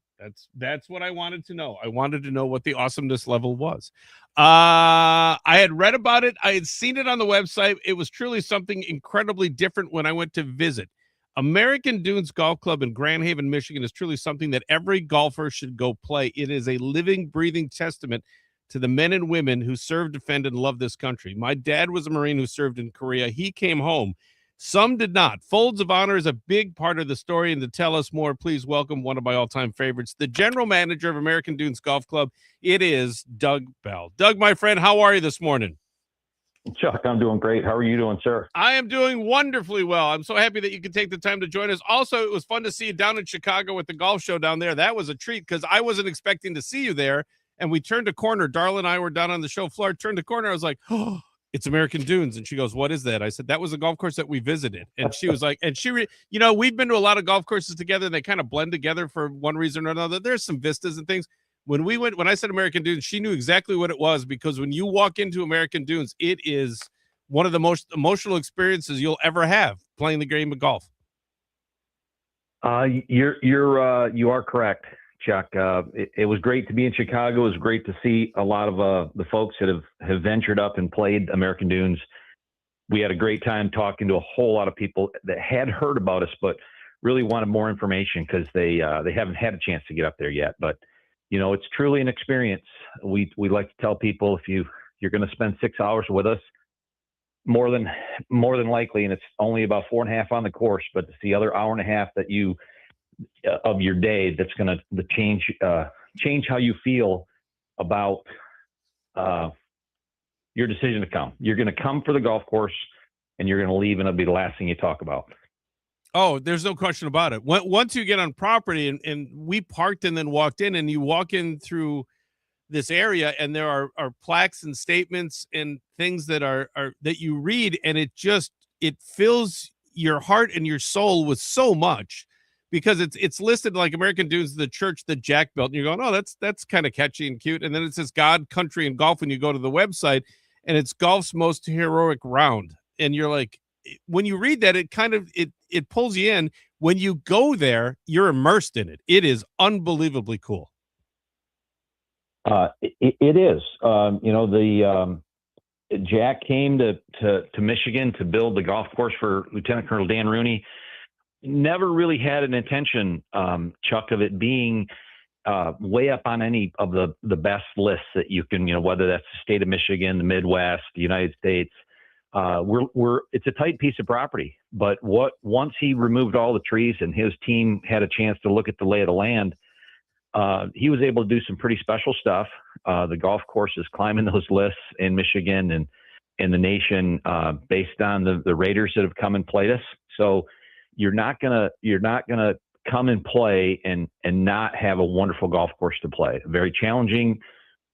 That's what I wanted to know. I wanted to know what the awesomeness level was. I had read about it. I had seen it on the website. It was truly something incredibly different when I went to visit. American Dunes Golf Club in Grand Haven, Michigan is truly something that every golfer should go play. It is a living, breathing testament to the men and women who serve, defend, and love this country. My dad was a Marine who served in Korea. He came home. Some did not. Folds of Honor is a big part of the story, and to tell us more, please welcome one of my all-time favorites, the General Manager of American Dunes Golf Club. It is Doug Bell. Doug, my friend, how are you this morning?
Chuck, I'm doing great. How are you doing, sir?
I am doing wonderfully well. I'm so happy that you could take the time to join us. Also, it was fun to see you down in Chicago at the golf show down there. That was a treat because I wasn't expecting to see you there. And we turned a corner. Darla and I were down on the show floor, turned a corner. I was like, oh, it's American Dunes. And she goes, what is that? I said, that was a golf course that we visited. And she was like, and we've been to a lot of golf courses together. And they kind of blend together for one reason or another. There's some vistas and things. When I said American Dunes, she knew exactly what it was, because when you walk into American Dunes, it is one of the most emotional experiences you'll ever have playing the game of golf.
You are correct, Chuck. It was great to be in Chicago. It was great to see a lot of the folks that have ventured up and played American Dunes. We had a great time talking to a whole lot of people that had heard about us, but really wanted more information because they haven't had a chance to get up there yet. But it's truly an experience. We like to tell people, if you're going to spend 6 hours with us, more than likely, and it's only about 4.5 on the course, but it's the other hour and a half that of your day that's going to change how you feel about your decision to come. You're going to come for the golf course, and you're going to leave, and it'll be the last thing you talk about.
Oh, there's no question about it. Once you get on property, and we parked and then walked in, and you walk in through this area, and there are plaques and statements and things that are that you read, and it fills your heart and your soul with so much, because it's listed like American Dunes, the church that Jack built, and you're going, oh, that's kind of catchy and cute. And then it says God, country, and golf when you go to the website, and it's golf's most heroic round. And you're like, when you read that, it pulls you in. When you go there, you're immersed in it. It is unbelievably cool.
It is. Jack came to Michigan to build the golf course for Lieutenant Colonel Dan Rooney. Never really had an intention, Chuck, of it being way up on any of the best lists that you can, whether that's the state of Michigan, the Midwest, the United States. It's a tight piece of property, but once he removed all the trees and his team had a chance to look at the lay of the land, he was able to do some pretty special stuff. The golf course is climbing those lists in Michigan and in the nation, based on the Raiders that have come and played us. So you're not gonna come and play and not have a wonderful golf course to play. Very challenging,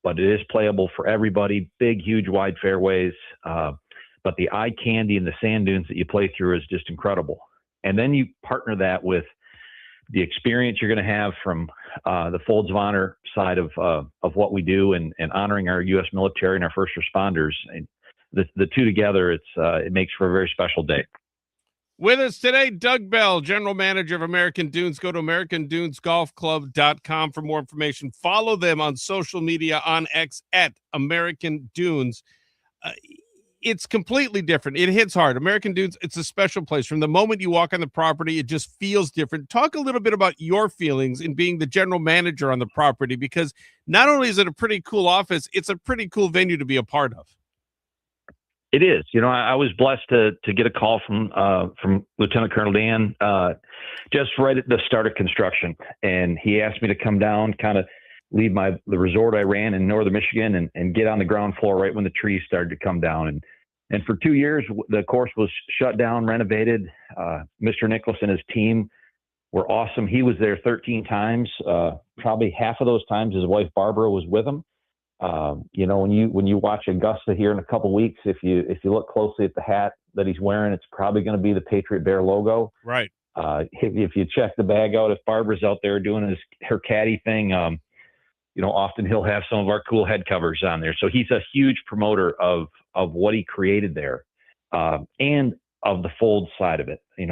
but it is playable for everybody. Big, huge, wide fairways. But the eye candy and the sand dunes that you play through is just incredible. And then you partner that with the experience you're going to have from the Folds of Honor side of what we do, and honoring our U.S. military and our first responders. And the two together, it makes for a very special day.
With us today, Doug Bell, General Manager of American Dunes. Go to AmericanDunesGolfClub.com for more information. Follow them on social media, on X at American Dunes. It's completely different. It hits hard. American Dunes, it's a special place. From the moment you walk on the property, it just feels different. Talk a little bit about your feelings in being the general manager on the property, because not only is it a pretty cool office, it's a pretty cool venue to be a part of.
It is. I was blessed to get a call from Lieutenant Colonel Dan just right at the start of construction, and he asked me to come down, kind of leave the resort I ran in northern Michigan, and get on the ground floor right when the trees started to come down. And for 2 years, the course was shut down, renovated. Mr. Nicholas and his team were awesome. He was there 13 times. Probably half of those times his wife Barbara was with him. When you watch Augusta here in a couple of weeks, if you look closely at the hat that he's wearing, it's probably going to be the Patriot Bear logo.
Right.
If you check the bag out, if Barbara's out there doing her caddy thing, often he'll have some of our cool head covers on there. So he's a huge promoter of what he created there, and of the Fold side of it. You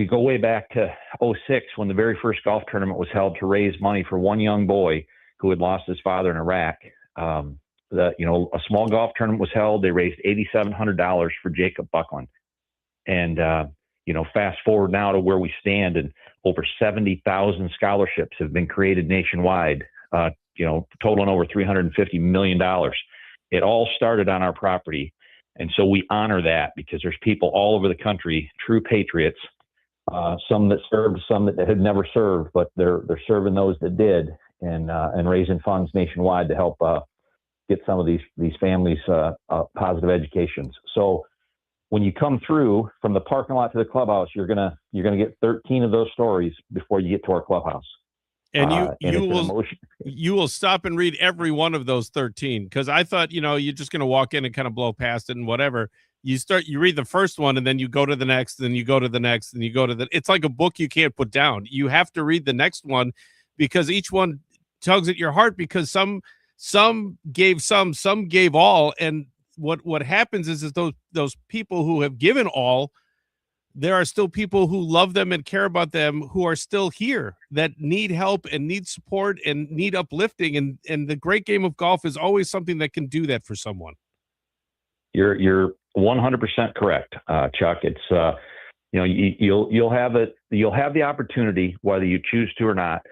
go way back to 2006 when the very first golf tournament was held to raise money for one young boy who had lost his father in Iraq. A small golf tournament was held. They raised $8,700 for Jacob Buckland. And, fast forward now to where we stand, and over 70,000 scholarships have been created nationwide, totaling over $350 million. It all started on our property. And so we honor that, because there's people all over the country, true patriots, some that served, some that had never served, but they're serving those that did, and raising funds nationwide to help get some of these families positive educations. So when you come through from the parking lot to the clubhouse, you're gonna get 13 of those stories before you get to our clubhouse.
And you will stop and read every one of those 13, because I thought, you're just going to walk in and kind of blow past it and whatever. You read the first one, and then you go to the next, and you go to the next, and you go to it's like a book you can't put down. You have to read the next one, because each one tugs at your heart, because some gave some gave all. And what happens is those people who have given all, there are still people who love them and care about them, who are still here, that need help and need support and need uplifting. And the great game of golf is always something that can do that for someone.
You're 100% correct, Chuck. It's you'll have the opportunity, whether you choose to or not.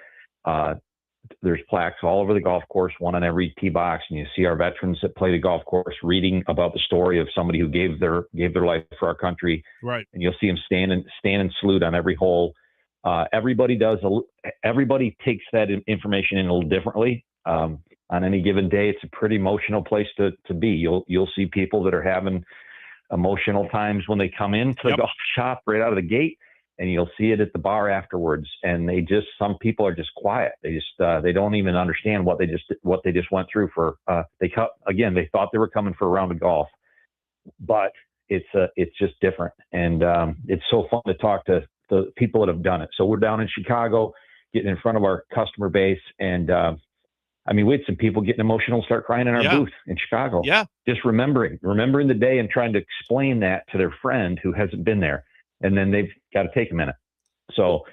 There's plaques all over the golf course, one on every tee box, and you see our veterans that play the golf course reading about the story of somebody who gave their life for our country.
Right. And
you'll see them stand and salute on every hole. Everybody takes that information in a little differently. On any given day, it's a pretty emotional place to be. You'll see people that are having emotional times when they come into the golf shop right out of the gate. and you'll see it at the bar afterwards. And some people are just quiet. They don't even understand what they just went through for, they thought they were coming for a round of golf, but it's just different. And it's so fun to talk to the people that have done it. So we're down in Chicago, getting in front of our customer base. And we had some people getting emotional, start crying in our booth in Chicago.
Yeah.
Just remembering the day and trying to explain that to their friend who hasn't been there. And then they've got to take a minute. So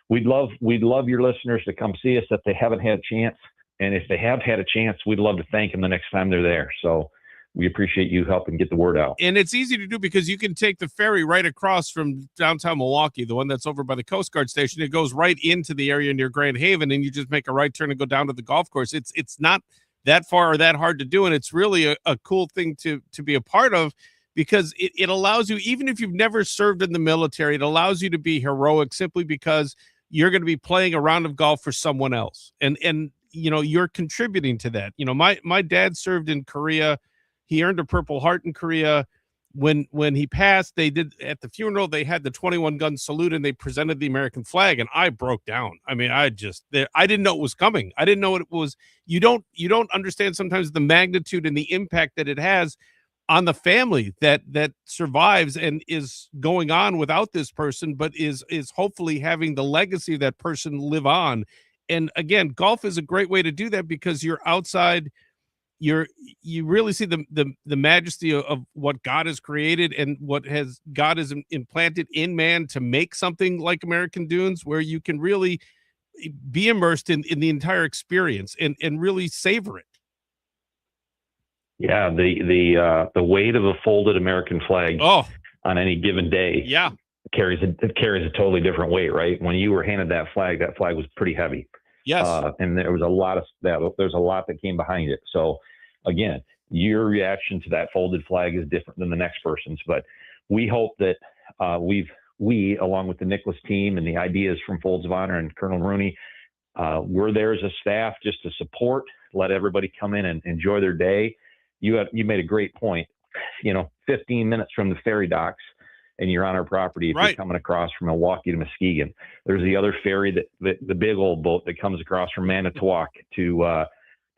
we'd love your listeners to come see us if they haven't had a chance. And if they have had a chance, we'd love to thank them the next time they're there. So we appreciate you helping get the word out.
And it's easy to do because you can take the ferry right across from downtown Milwaukee, the one that's over by the Coast Guard station. It goes right into the area near Grand Haven, and you just make a right turn and go down to the golf course. It's not that far or that hard to do, and it's really a cool thing to be a part of, because it allows you, even if you've never served in the military, it allows you to be heroic simply because you're going to be playing a round of golf for someone else. And you're contributing to that. My dad served in Korea. He earned a Purple Heart in Korea. When he passed, they did at the funeral, they had the 21 gun salute and they presented the American flag, and I broke down. I didn't know it was coming. I didn't know what it was. You don't understand sometimes the magnitude and the impact that it has on the family that survives and is going on without this person, but is hopefully having the legacy of that person live on. And again, golf is a great way to do that because you're outside. You really see the majesty of what God has created and what God has implanted in man to make something like American Dunes, where you can really be immersed in the entire experience and really savor it.
Yeah, the weight of a folded American flag on any given day carries a totally different weight, right? When you were handed that flag was pretty heavy.
Yes.
And there was a lot that came behind it. So again, your reaction to that folded flag is different than the next person's, but we hope that we, along with the Nicklaus team and the ideas from Folds of Honor and Colonel Rooney, we're there as a staff just to support, let everybody come in and enjoy their day. You made a great point. 15 minutes from the ferry docks, and you're on our property. If you're coming across from Milwaukee to Muskegon, there's the other ferry the big old boat that comes across from Manitowoc to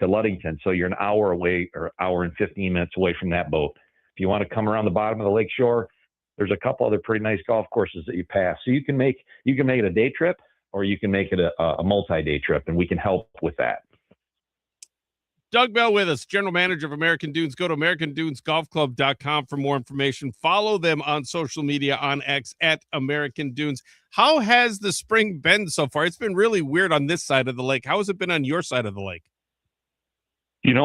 Ludington. So you're an hour away, or hour and 15 minutes away from that boat. If you want to come around the bottom of the lake shore, there's a couple other pretty nice golf courses that you pass. So you can make it a day trip, or you can make it a multi-day trip, and we can help with that.
Doug Bell with us, General Manager of American Dunes. Go to AmericanDunesGolfClub.com for more information. Follow them on social media on X at American Dunes. How has the spring been so far? It's been really weird on this side of the lake. How has it been on your side of the lake?
We've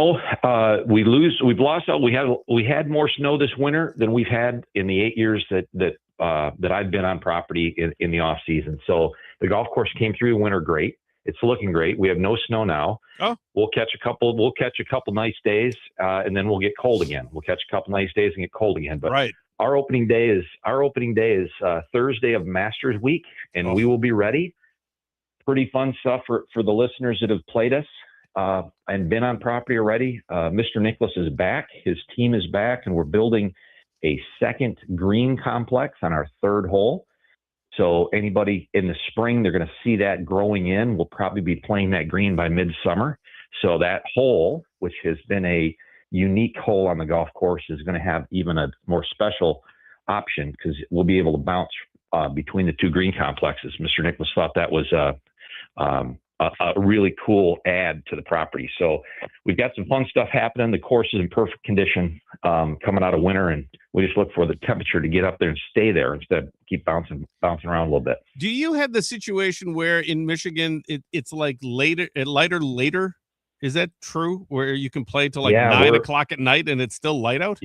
lost out. We had more snow this winter than we've had in the 8 years that I've been on property in the off season. So the golf course came through winter great. It's looking great. We have no snow now.
Oh.
We'll catch a couple nice days, and then we'll get cold again. We'll catch a couple nice days and get cold again. But our opening day is Thursday of Masters Week, and we will be ready. Pretty fun stuff for the listeners that have played us and been on property already. Mr. Nicklaus is back. His team is back, and we're building a second green complex on our third hole. So anybody in the spring, they're going to see that growing in. We'll probably be playing that green by midsummer. So that hole, which has been a unique hole on the golf course, is going to have even a more special option because we'll be able to bounce between the two green complexes. Mr. Nicklaus thought that was a really cool add to the property. So we've got some fun stuff happening. The course is in perfect condition coming out of winter, and we just look for the temperature to get up there and stay there instead of keep bouncing around a little bit.
Do you have the situation where in Michigan it's like lighter later? Is that true? Where you can play till 9 o'clock at night and it's still light out?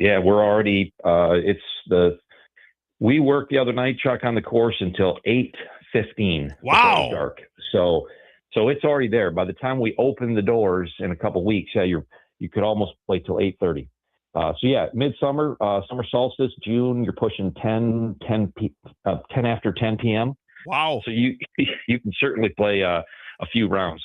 Yeah, we're already we worked the other night, Chuck, on the course until 8:15.
Wow.
Dark. So it's already there. By the time we open the doors in a couple of weeks, you could almost play till 8:30. Midsummer, summer solstice, June, you're pushing 10 after 10 p.m.
Wow.
So you can certainly play a few rounds.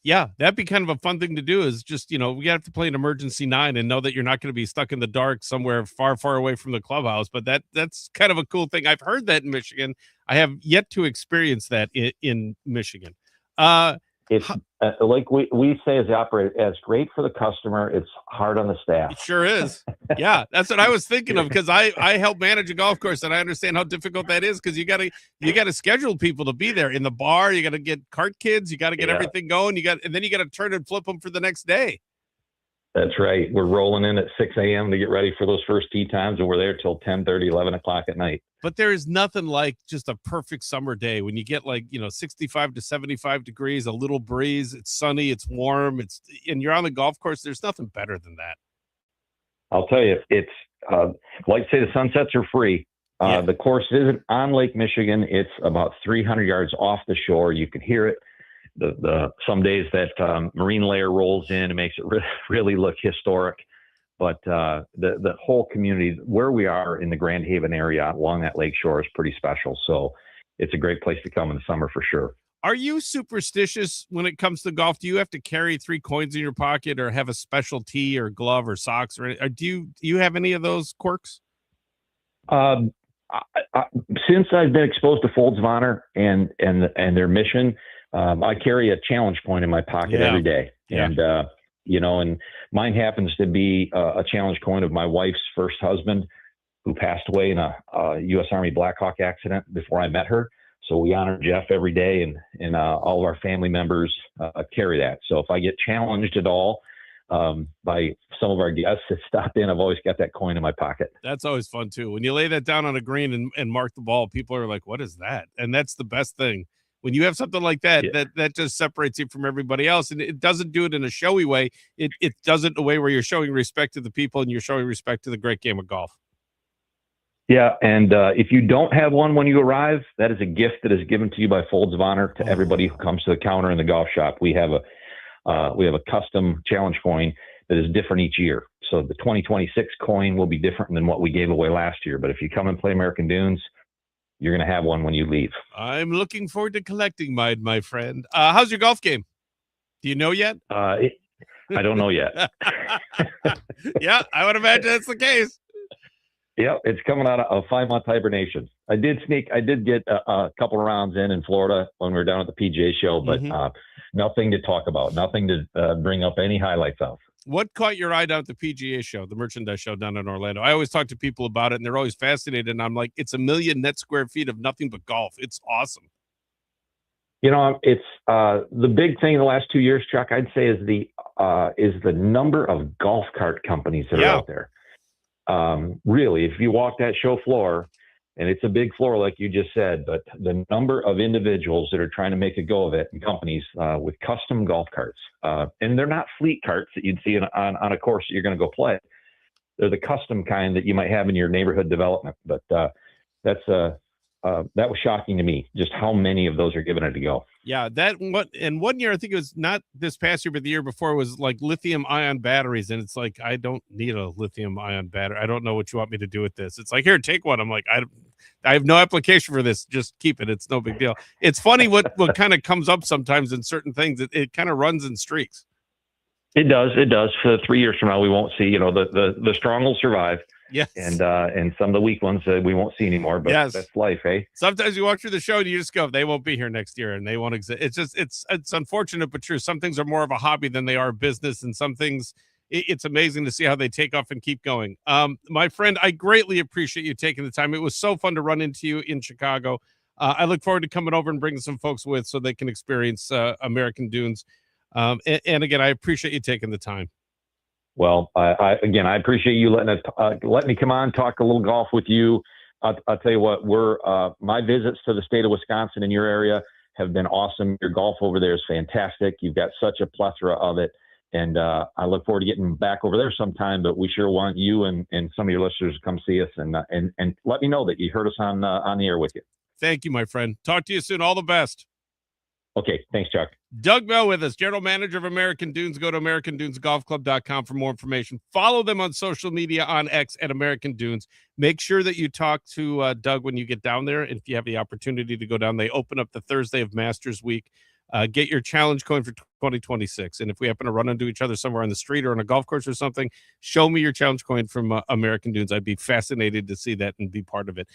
Yeah, that'd be kind of a fun thing to do is just, we have to play an emergency 9 and know that you're not going to be stuck in the dark somewhere far, far away from the clubhouse. But that's kind of a cool thing. I've heard that in Michigan. I have yet to experience that in Michigan.
It's like we say as the operator, it's great for the customer. It's hard on the staff.
It sure is. Yeah, that's what I was thinking of, because I help manage a golf course, and I understand how difficult that is, because you gotta schedule people to be there in the bar. You got to get cart kids. You got to get everything going. And then you got to turn and flip them for the next day.
That's right. We're rolling in at 6 a.m. to get ready for those first tee times, and we're there till 10:30, 11 o'clock at night.
But there is nothing like just a perfect summer day when you get 65 to 75 degrees, a little breeze, it's sunny, it's warm, and you're on the golf course. There's nothing better than that.
I'll tell you, it's like say the sunsets are free. The course isn't on Lake Michigan. It's about 300 yards off the shore. You can hear it. Some days that marine layer rolls in and makes it really look historic. But the whole community where we are in the Grand Haven area along that lake shore is pretty special. So it's a great place to come in the summer for sure.
Are you superstitious when it comes to golf? Do you have to carry 3 coins in your pocket or have a special tee or glove or socks? Or do you have any of those quirks?
Since I've been exposed to Folds of Honor and their mission, I carry a challenge coin in my pocket every day.
Yeah.
And, and mine happens to be a challenge coin of my wife's first husband, who passed away in a U.S. Army Black Hawk accident before I met her. So we honor Jeff every day, and all of our family members carry that. So if I get challenged at all by some of our guests that stop in, I've always got that coin in my pocket.
That's always fun too. When you lay that down on a green and mark the ball, people are like, "What is that?" And that's the best thing. When you have something like that, that just separates you from everybody else. And it doesn't do it in a showy way. It does it in a way where you're showing respect to the people and you're showing respect to the great game of golf. Yeah. And if you don't have one when you arrive, that is a gift that is given to you by Folds of Honor to everybody who comes to the counter in the golf shop. We have a custom challenge coin that is different each year. So the 2026 coin will be different than what we gave away last year. But if you come and play American Dunes, you're going to have one when you leave. I'm looking forward to collecting mine, my friend. How's your golf game? Do you know yet? I don't know yet. Yeah, I would imagine that's the case. Yeah, it's coming out of a 5-month hibernation. I did get a couple of rounds in Florida when we were down at the PGA show, but nothing to talk about, nothing to bring up any highlights of. What caught your eye down at the PGA show, the merchandise show down in Orlando? I always talk to people about it, and they're always fascinated. And I'm like, it's 1 million net square feet of nothing but golf. It's awesome. It's the big thing in the last 2 years, Chuck, I'd say is the number of golf cart companies that are out there. Really, if you walk that show floor, and it's a big floor, like you just said, but the number of individuals that are trying to make a go of it, and companies with custom golf carts, and they're not fleet carts that you'd see on a course that you're going to go play. They're the custom kind that you might have in your neighborhood development. But that was shocking to me, just how many of those are giving it a go. Yeah, and 1 year, I think it was not this past year, but the year before, was like lithium ion batteries. And it's like, I don't need a lithium ion battery. I don't know what you want me to do with this. It's like, here, take one. I'm like, I have no application for this. Just keep it. It's no big deal. It's funny what kind of comes up sometimes in certain things. It kind of runs in streaks. It does. For 3 years from now, we won't see, the strong will survive. Yes. And some of the weak ones we won't see anymore, but that's life, eh? Sometimes you walk through the show and you just go, they won't be here next year and they won't exist. It's unfortunate, but true. Some things are more of a hobby than they are a business, and some things it's amazing to see how they take off and keep going. My friend, I greatly appreciate you taking the time. It was so fun to run into you in Chicago. I look forward to coming over and bringing some folks with so they can experience American Dunes. And again, I appreciate you taking the time. Well, I appreciate you letting me come on, talk a little golf with you. I'll tell you what, my visits to the state of Wisconsin in your area have been awesome. Your golf over there is fantastic. You've got such a plethora of it. And I look forward to getting back over there sometime, but we sure want you and some of your listeners to come see us and let me know that you heard us on the air with you. Thank you, my friend. Talk to you soon. All the best. Okay. Thanks, Chuck. Doug Bell with us, General Manager of American Dunes. Go to AmericanDunesGolfClub.com for more information. Follow them on social media on X at American Dunes. Make sure that you talk to Doug when you get down there. If you have the opportunity to go down, they open up the Thursday of Masters Week. Get your challenge coin for 2026. And if we happen to run into each other somewhere on the street or on a golf course or something, show me your challenge coin from American Dunes. I'd be fascinated to see that and be part of it.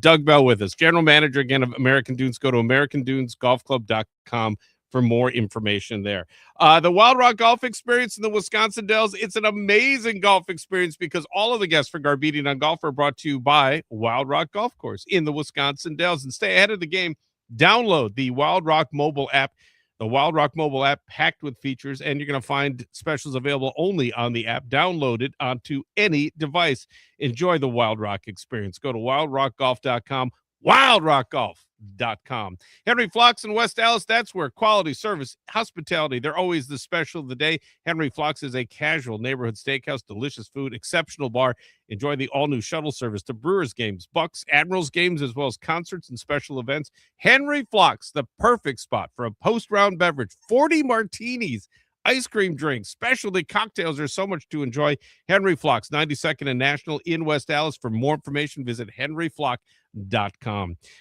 Doug Bell with us, general manager again of American Dunes. Go to AmericanDunesGolfClub.com for more information there. The Wild Rock Golf Experience in the Wisconsin Dells, it's an amazing golf experience because all of the guests for Garbedian on Golf are brought to you by Wild Rock Golf Course in the Wisconsin Dells. And stay ahead of the game, download the Wild Rock mobile app. The Wild Rock mobile app packed with features, and you're going to find specials available only on the app. Download it onto any device. Enjoy the Wild Rock experience. Go to wildrockgolf.com, wildrockgolf.com. Henry Flocks in West Allis, that's where quality service, hospitality, they're always the special of the day. Henry Flocks is a casual neighborhood steakhouse, delicious food, exceptional bar. Enjoy the all-new shuttle service to Brewers games, Bucks, Admirals games, as well as concerts and special events. Henry Flocks, the perfect spot for a post-round beverage, 40 martinis, ice cream drinks, specialty cocktails. There's so much to enjoy. Henry Flocks, 92nd and National in West Allis. For more information, visit henryflock.com.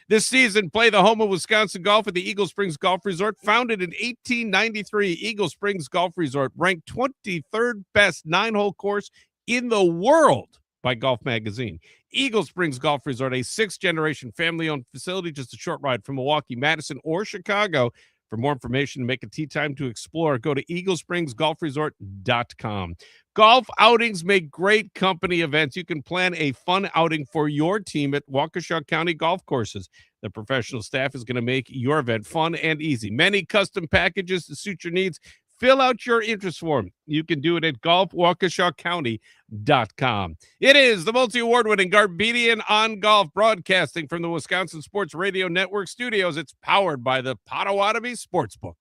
This season, play the home of Wisconsin golf at the Eagle Springs Golf Resort. Founded in 1893, Eagle Springs Golf Resort ranked 23rd best 9-hole course in the world by Golf Magazine. Eagle Springs Golf Resort, a 6th-generation family-owned facility just a short ride from Milwaukee, Madison, or Chicago. For more information, make a tee time to explore, go to eaglespringsgolfresort.com. Golf outings make great company events. You can plan a fun outing for your team at Waukesha County Golf Courses. The professional staff is going to make your event fun and easy. Many custom packages to suit your needs. Fill out your interest form. You can do it at golfwaukeshacounty.com. It is the multi-award-winning Garbedian on Golf, broadcasting from the Wisconsin Sports Radio Network studios. It's powered by the Potawatomi Sportsbook.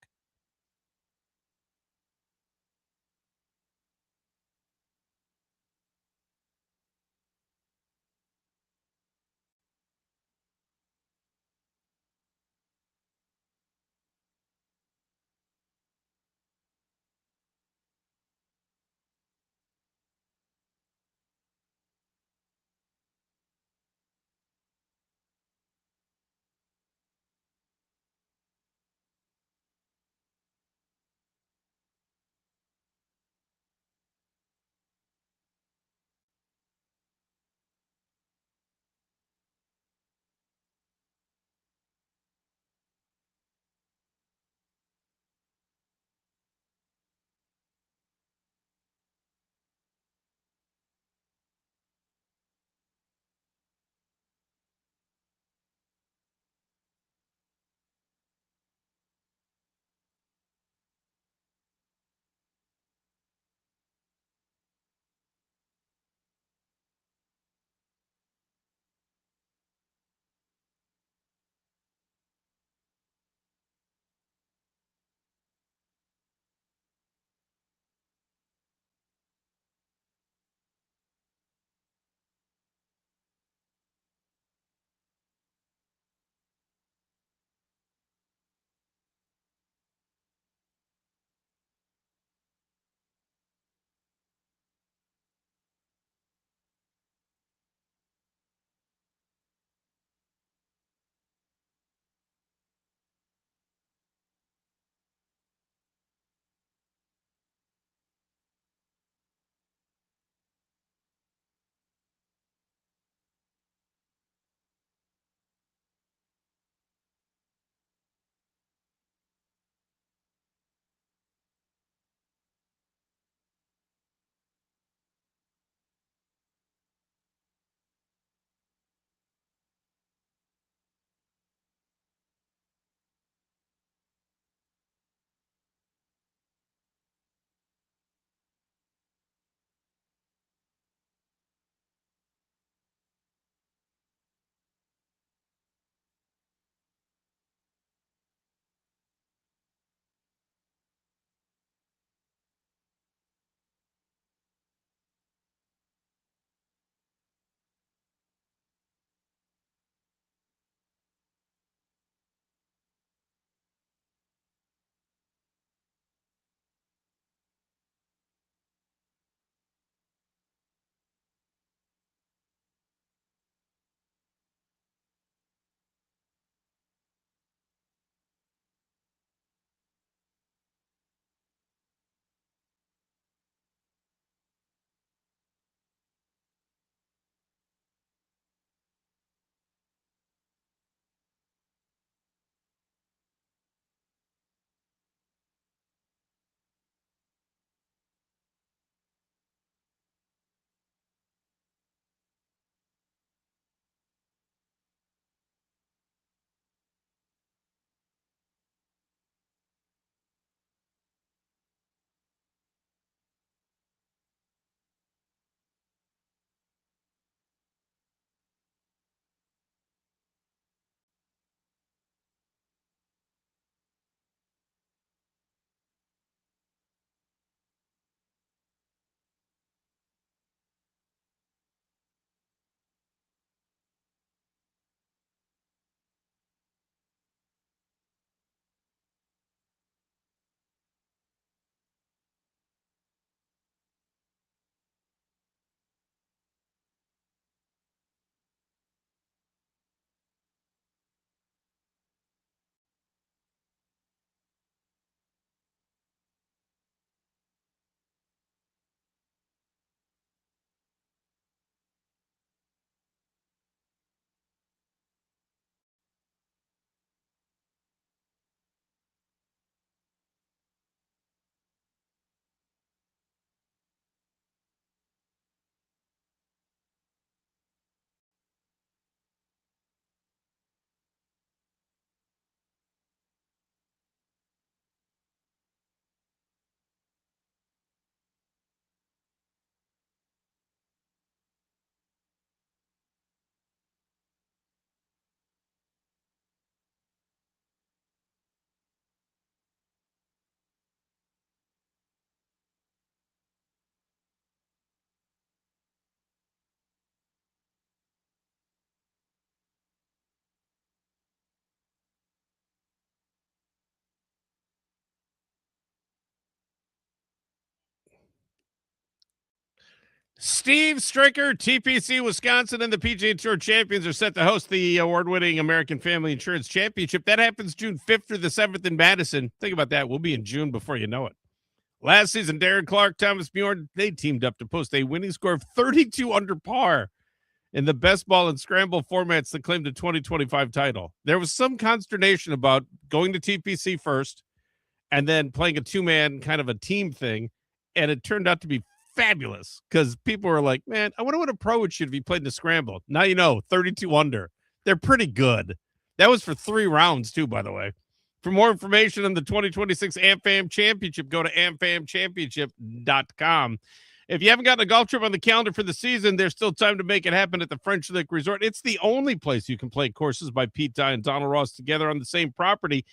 Steve Stricker, TPC Wisconsin, and the PGA Tour champions are set to host the award-winning American Family Insurance Championship. That happens June 5th through the 7th in Madison. Think about that. We'll be in June before you know it. Last season, Darren Clark, Thomas Bjorn, they teamed up to post a winning score of 32 under par in the best ball and scramble formats that claimed the 2025 title. There was some consternation about going to TPC first and then playing a two-man kind of a team thing, and it turned out to be fabulous because people were like, man, I wonder what a pro would shoot if he played in the scramble. Now you know, 32 under. They're pretty good. That was for 3 rounds too, by the way. For more information on the 2026 AmFam Championship, go to amfamchampionship.com. If you haven't gotten a golf trip on the calendar for the season, there's still time to make it happen at the French Lick Resort. It's the only place you can play courses by Pete Dye and Donald Ross together on the same property.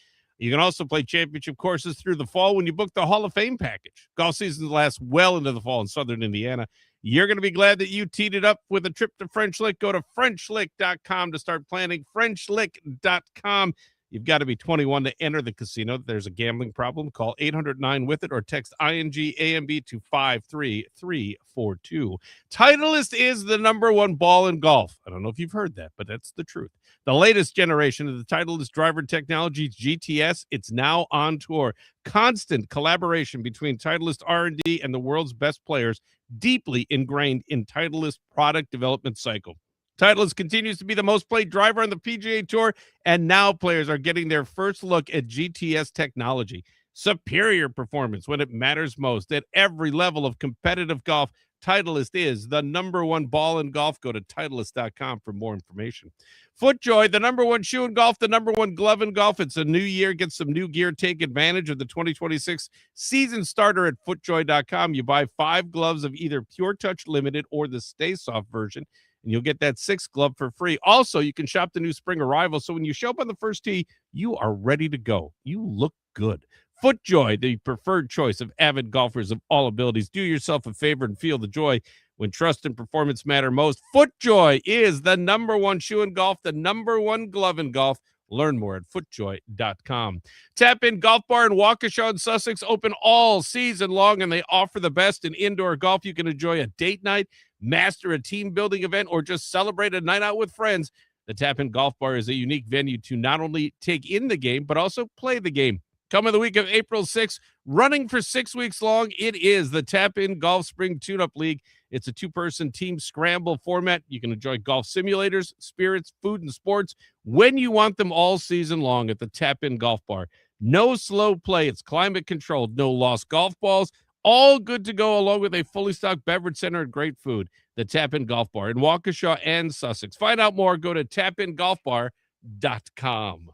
You can also play championship courses through the fall when you book the Hall of Fame package. Golf season lasts well into the fall in southern Indiana. You're going to be glad that you teed it up with a trip to French Lick. Go to FrenchLick.com to start planning. FrenchLick.com. You've got to be 21 to enter the casino. If there's a gambling problem, call 800-9-WITH-IT or text ING-AMB to 53342. Titleist is the #1 ball in golf. I don't know if you've heard that, but that's the truth. The latest generation of the Titleist driver technology, GTS, it's now on tour. Constant collaboration between Titleist R&D and the world's best players, deeply ingrained in Titleist product development cycle. Titleist continues to be the most played driver on the PGA Tour, and now players are getting their first look at GTS technology. Superior performance when it matters most. At every level of competitive golf, Titleist is the #1 ball in golf. Go to Titleist.com for more information. FootJoy, the #1 shoe in golf, the #1 glove in golf. It's a new year. Get some new gear. Take advantage of the 2026 season starter at FootJoy.com. You buy 5 gloves of either Pure Touch Limited or the Stay Soft version, and you'll get that 6th glove for free. Also, you can shop the new spring arrival, so when you show up on the first tee, you are ready to go. You look good. FootJoy, the preferred choice of avid golfers of all abilities. Do yourself a favor and feel the joy when trust and performance matter most. FootJoy is the #1 shoe in golf, the #1 glove in golf. Learn more at footjoy.com. Tap In Golf Bar in Waukesha and Sussex, open all season long, and they offer the best in indoor golf. You can enjoy a date night, master a team building event, or just celebrate a night out with friends. The Tap In Golf Bar is a unique venue to not only take in the game, but also play the game. Coming the week of April 6th, running for 6 weeks long, it is the Tap In Golf Spring Tune-Up League. It's a 2-person team scramble format. You can enjoy golf simulators, spirits, food, and sports when you want them all season long at the Tap In Golf Bar. No slow play. It's climate controlled. No lost golf balls. All good to go, along with a fully stocked beverage center and great food. The Tap In Golf Bar in Waukesha and Sussex. Find out more. Go to tapingolfbar.com.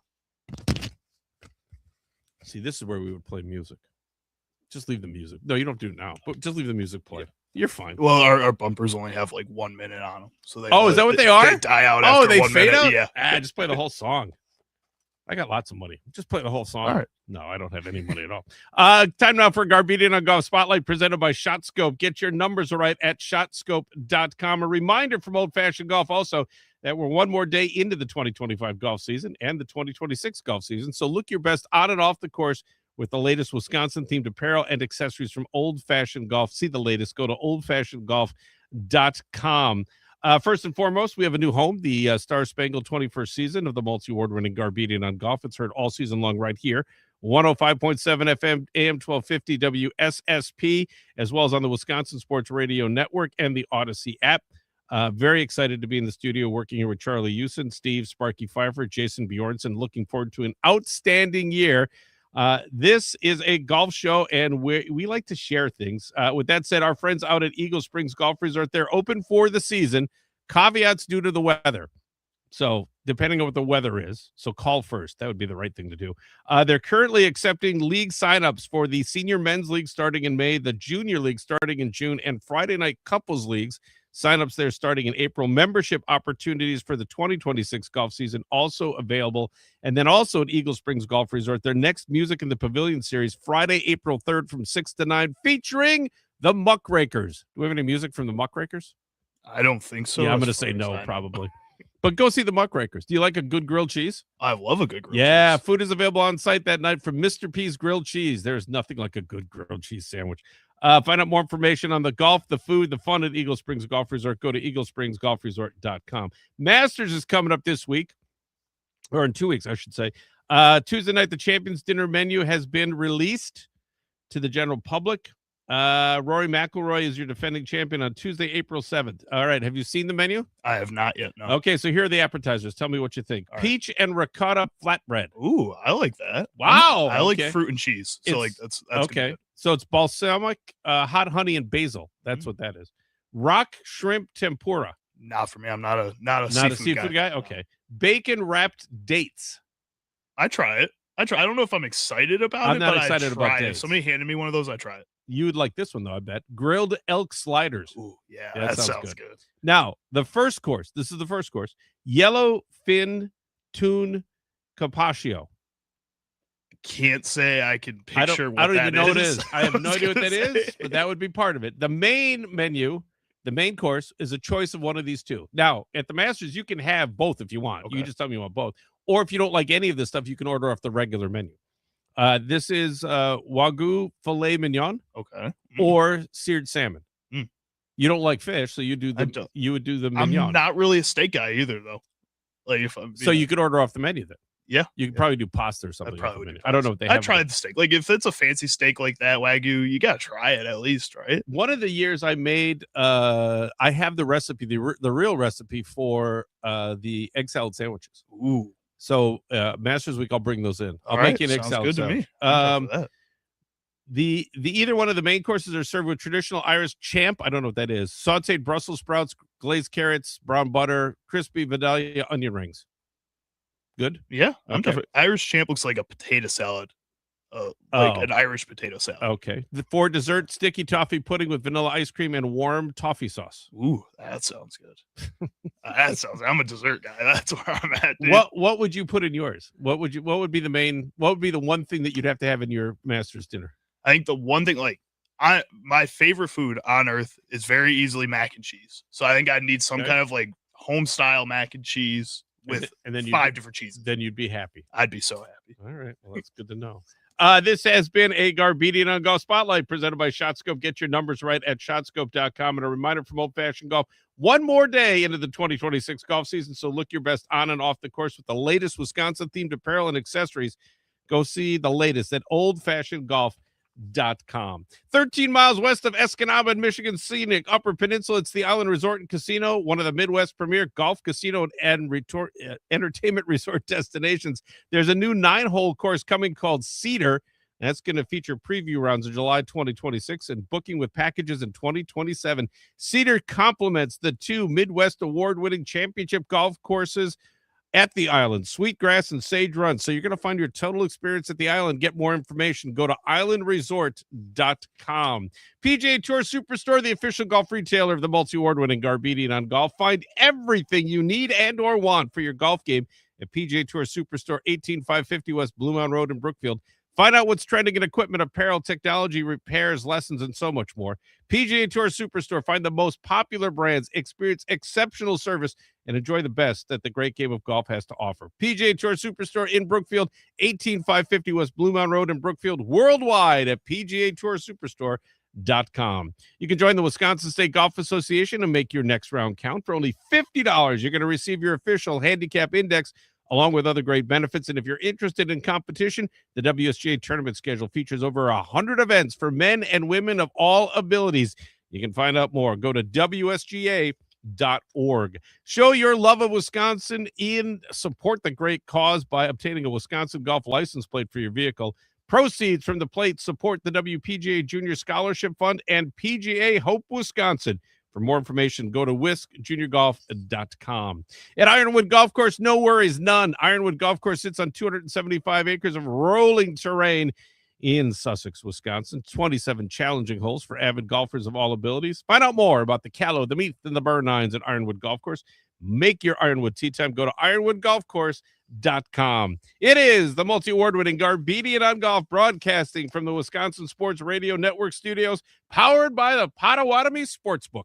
See, this is where we would play music. Just leave the music. No, you don't do it now, but just leave the music play. Yeah. You're fine.
Well, our bumpers only have like 1 minute on them. So they
is that what they are?
They die out after
they
1
fade
minute.
out?
Yeah.
Just play the whole song. I got lots of money. Just play the whole song.
All right.
No, I don't have any money at all. Time now for Garbedian on Golf Spotlight presented by ShotScope. Get your numbers right at ShotScope.com. A reminder from Old Fashioned Golf also that we're one more day into the 2025 golf season and the 2026 golf season. So look your best on and off the course with the latest Wisconsin-themed apparel and accessories from Old Fashioned Golf. See the latest. Go to oldfashionedgolf.com. First and foremost, we have a new home, the Star-Spangled 21st season of the multi-award-winning Garbedian on Golf. It's heard all season long right here. 105.7 FM, AM 1250 WSSP, as well as on the Wisconsin Sports Radio Network and the Odyssey app. Very excited to be in the studio working here with Charlie Houston, Steve Sparky Pfeiffer, Jason Bjornson. Looking forward to an outstanding year. This is a golf show, and we like to share things. With that said, our friends out at Eagle Springs Golf Resort, they're open for the season. Caveats due to the weather. So depending on what the weather is, so call first. That would be the right thing to do. They're currently accepting league signups for the Senior Men's League starting in May, the Junior League starting in June, and Friday Night Couples Leagues. Signups there starting in April. Membership opportunities for the 2026 golf season also available. And then also at Eagle Springs Golf Resort, their next Music in the Pavilion series, Friday, April 3rd from 6 to 9, featuring the Muckrakers. Do we have any music from the Muckrakers?
I don't think so.
Yeah, I'm going to say no, probably. But go see the Muckrakers. Do you like a good grilled cheese?
I love a good grilled cheese.
Yeah, food is available on site that night from Mr. P's Grilled Cheese. There's nothing like a good grilled cheese sandwich. Find out more information on the golf, the food, the fun at Eagle Springs Golf Resort. Go to eaglespringsgolfresort.com. Masters is coming up this week, or in 2 weeks, I should say. Tuesday night, the Champions Dinner menu has been released to the general public. Rory McIlroy is your defending champion on Tuesday, April 7th. All right. Have you seen the menu?
I have not yet. No.
Okay. So here are the appetizers. Tell me what you think.
All right.
Peach and ricotta flatbread.
Ooh, I like that.
Wow.
I like fruit and cheese. So that's
okay. So it's balsamic, hot honey, and basil. That's what that is. Rock shrimp tempura.
Not for me. I'm not a seafood
guy. Okay. Bacon wrapped dates.
I try it. I don't know if I'm excited about it, but I try it. If somebody handed me one of those, I try it.
You would like this one, though, I bet. Grilled elk sliders.
Ooh, yeah, that sounds good.
Now, the first course. This is the first course. Yellow fin tune carpaccio.
Can't say I can picture what
I don't
that
even know what it
is.
is. I have no idea what that is, but that would be part of it. The main menu, the main course, is a choice of one of these two. Now, at the Masters, you can have both if you want. Okay. You just tell me you want both. Or if you don't like any of this stuff, you can order off the regular menu. This is Wagyu filet mignon, or seared salmon. You don't like fish, so you would do the mignon.
I'm not really a steak guy either, though. Like
you could order off the menu then.
Yeah,
you could probably do pasta or something.
I don't know what they have. I tried the steak. Like if it's a fancy steak like that Wagyu, you gotta try it at least, right?
One of the years I made, I have the recipe, the real recipe for the egg salad sandwiches.
Ooh.
So Masters Week, I'll bring those in. I'll make you an egg salad.
Good to me.
The either one of the main courses are served with traditional Irish champ. I don't know what that is. Sauteed Brussels sprouts, glazed carrots, brown butter, crispy Vidalia onion rings. Good.
Yeah, I'm definitely. Irish champ looks like a potato salad. Like an Irish potato salad.
Okay. For dessert, sticky toffee pudding with vanilla ice cream and warm toffee sauce.
Ooh, that sounds good. I'm a dessert guy. That's where I'm at. Dude.
What would you put in yours? What would be the one thing that you'd have to have in your Masters dinner?
I think the one thing, my favorite food on earth is very easily mac and cheese. So I think I'd need some kind of like home style mac and cheese with and then 5 different cheeses.
Then you'd be happy.
I'd be so happy.
All right. Well, that's good to know. This has been a Garbedian on Golf Spotlight presented by ShotScope. Get your numbers right at shotscope.com. And a reminder from Old Fashioned Golf, one more day into the 2026 golf season. So look your best on and off the course with the latest Wisconsin-themed apparel and accessories. Go see the latest at oldfashionedgolf.com. 13 miles west of Escanaba in Michigan's scenic Upper Peninsula, it's the Island Resort and Casino, one of the Midwest premier golf, casino, and entertainment resort destinations. There's a new 9-hole course coming called Cedar. That's going to feature preview rounds in July 2026 and booking with packages in 2027. Cedar complements the 2 Midwest award-winning championship golf courses at the island, Sweetgrass and Sage Run. So you're going to find your total experience at the island. Get more information. Go to islandresort.com. PGA Tour Superstore, the official golf retailer of the multi-award-winning Garbedian on Golf. Find everything you need and or want for your golf game at PGA Tour Superstore, 18550 West Blue Mountain Road in Brookfield. Find out what's trending in equipment, apparel, technology, repairs, lessons, and so much more. PGA Tour Superstore. Find the most popular brands, experience exceptional service, and enjoy the best that the great game of golf has to offer. PGA Tour Superstore in Brookfield, 18550 West Blue Mountain Road in Brookfield, worldwide at PGATourSuperstore.com. You can join the Wisconsin State Golf Association and make your next round count. For only $50, you're going to receive your official handicap index along with other great benefits. And if you're interested in competition, the WSGA tournament schedule features over 100 events for men and women of all abilities. You can find out more. Go to WSGA.org. Show your love of Wisconsin and support the great cause by obtaining a Wisconsin golf license plate for your vehicle. Proceeds from the plate support the WPGA Junior Scholarship Fund and PGA Hope Wisconsin. For more information, go to whiskjuniorgolf.com. At Ironwood Golf Course, no worries, none. Ironwood Golf Course sits on 275 acres of rolling terrain in Sussex, Wisconsin. 27 challenging holes for avid golfers of all abilities. Find out more about the Callow, the Meath, and the Burr Nines at Ironwood Golf Course. Make your Ironwood tee time. Go to ironwoodgolfcourse.com. It is the multi-award-winning Garbedian on Golf, broadcasting from the Wisconsin Sports Radio Network studios, powered by the Potawatomi Sportsbook.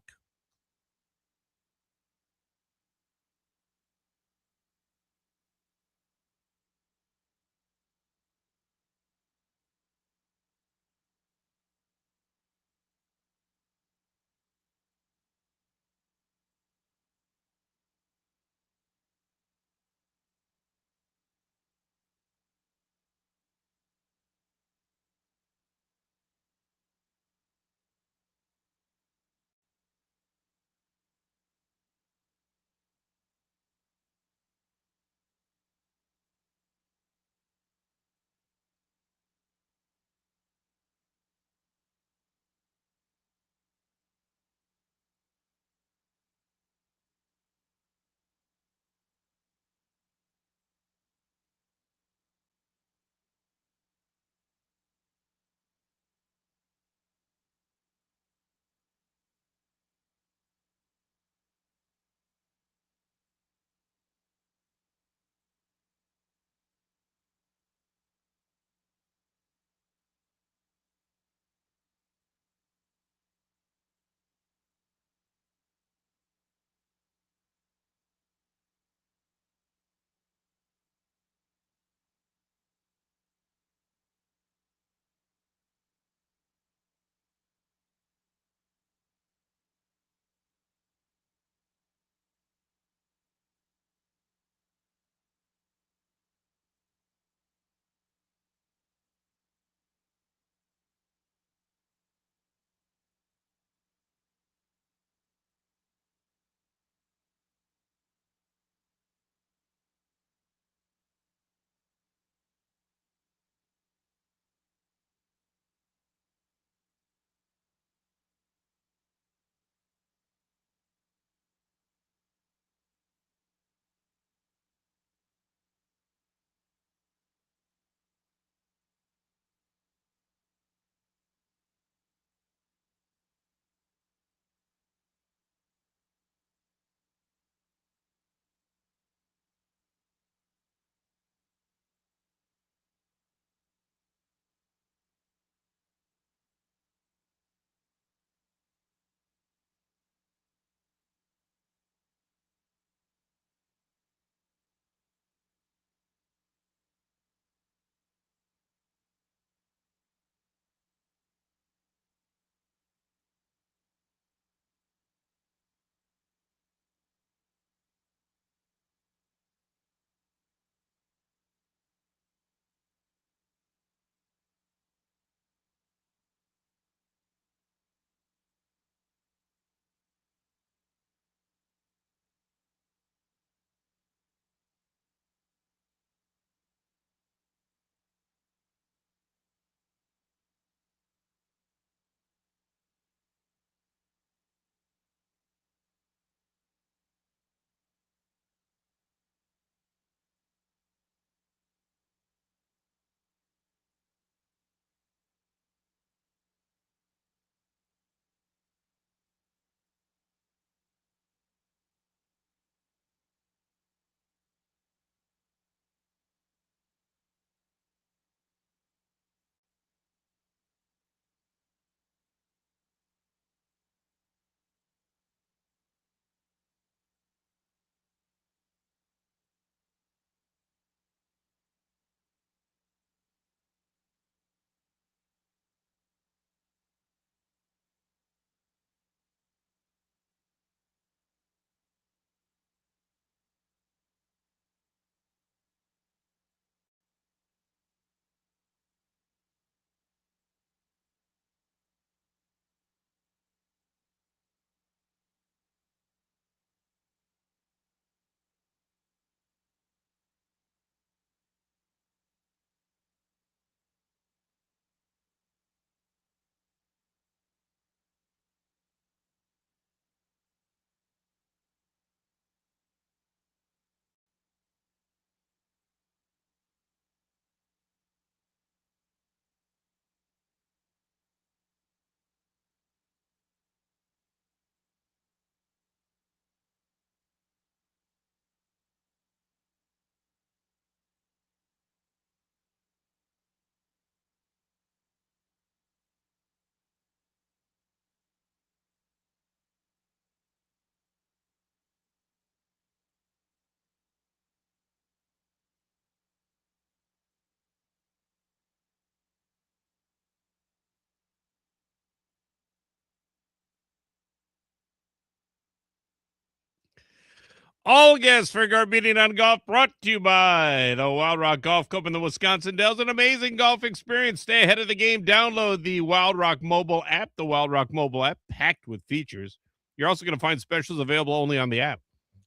All guests for Garbedian on Golf brought to you by the Wild Rock Golf Club in the Wisconsin Dells. An amazing golf experience. Stay ahead of the game. Download the Wild Rock mobile app. The Wild Rock mobile app, packed with features. You're also going to find specials available only on the app.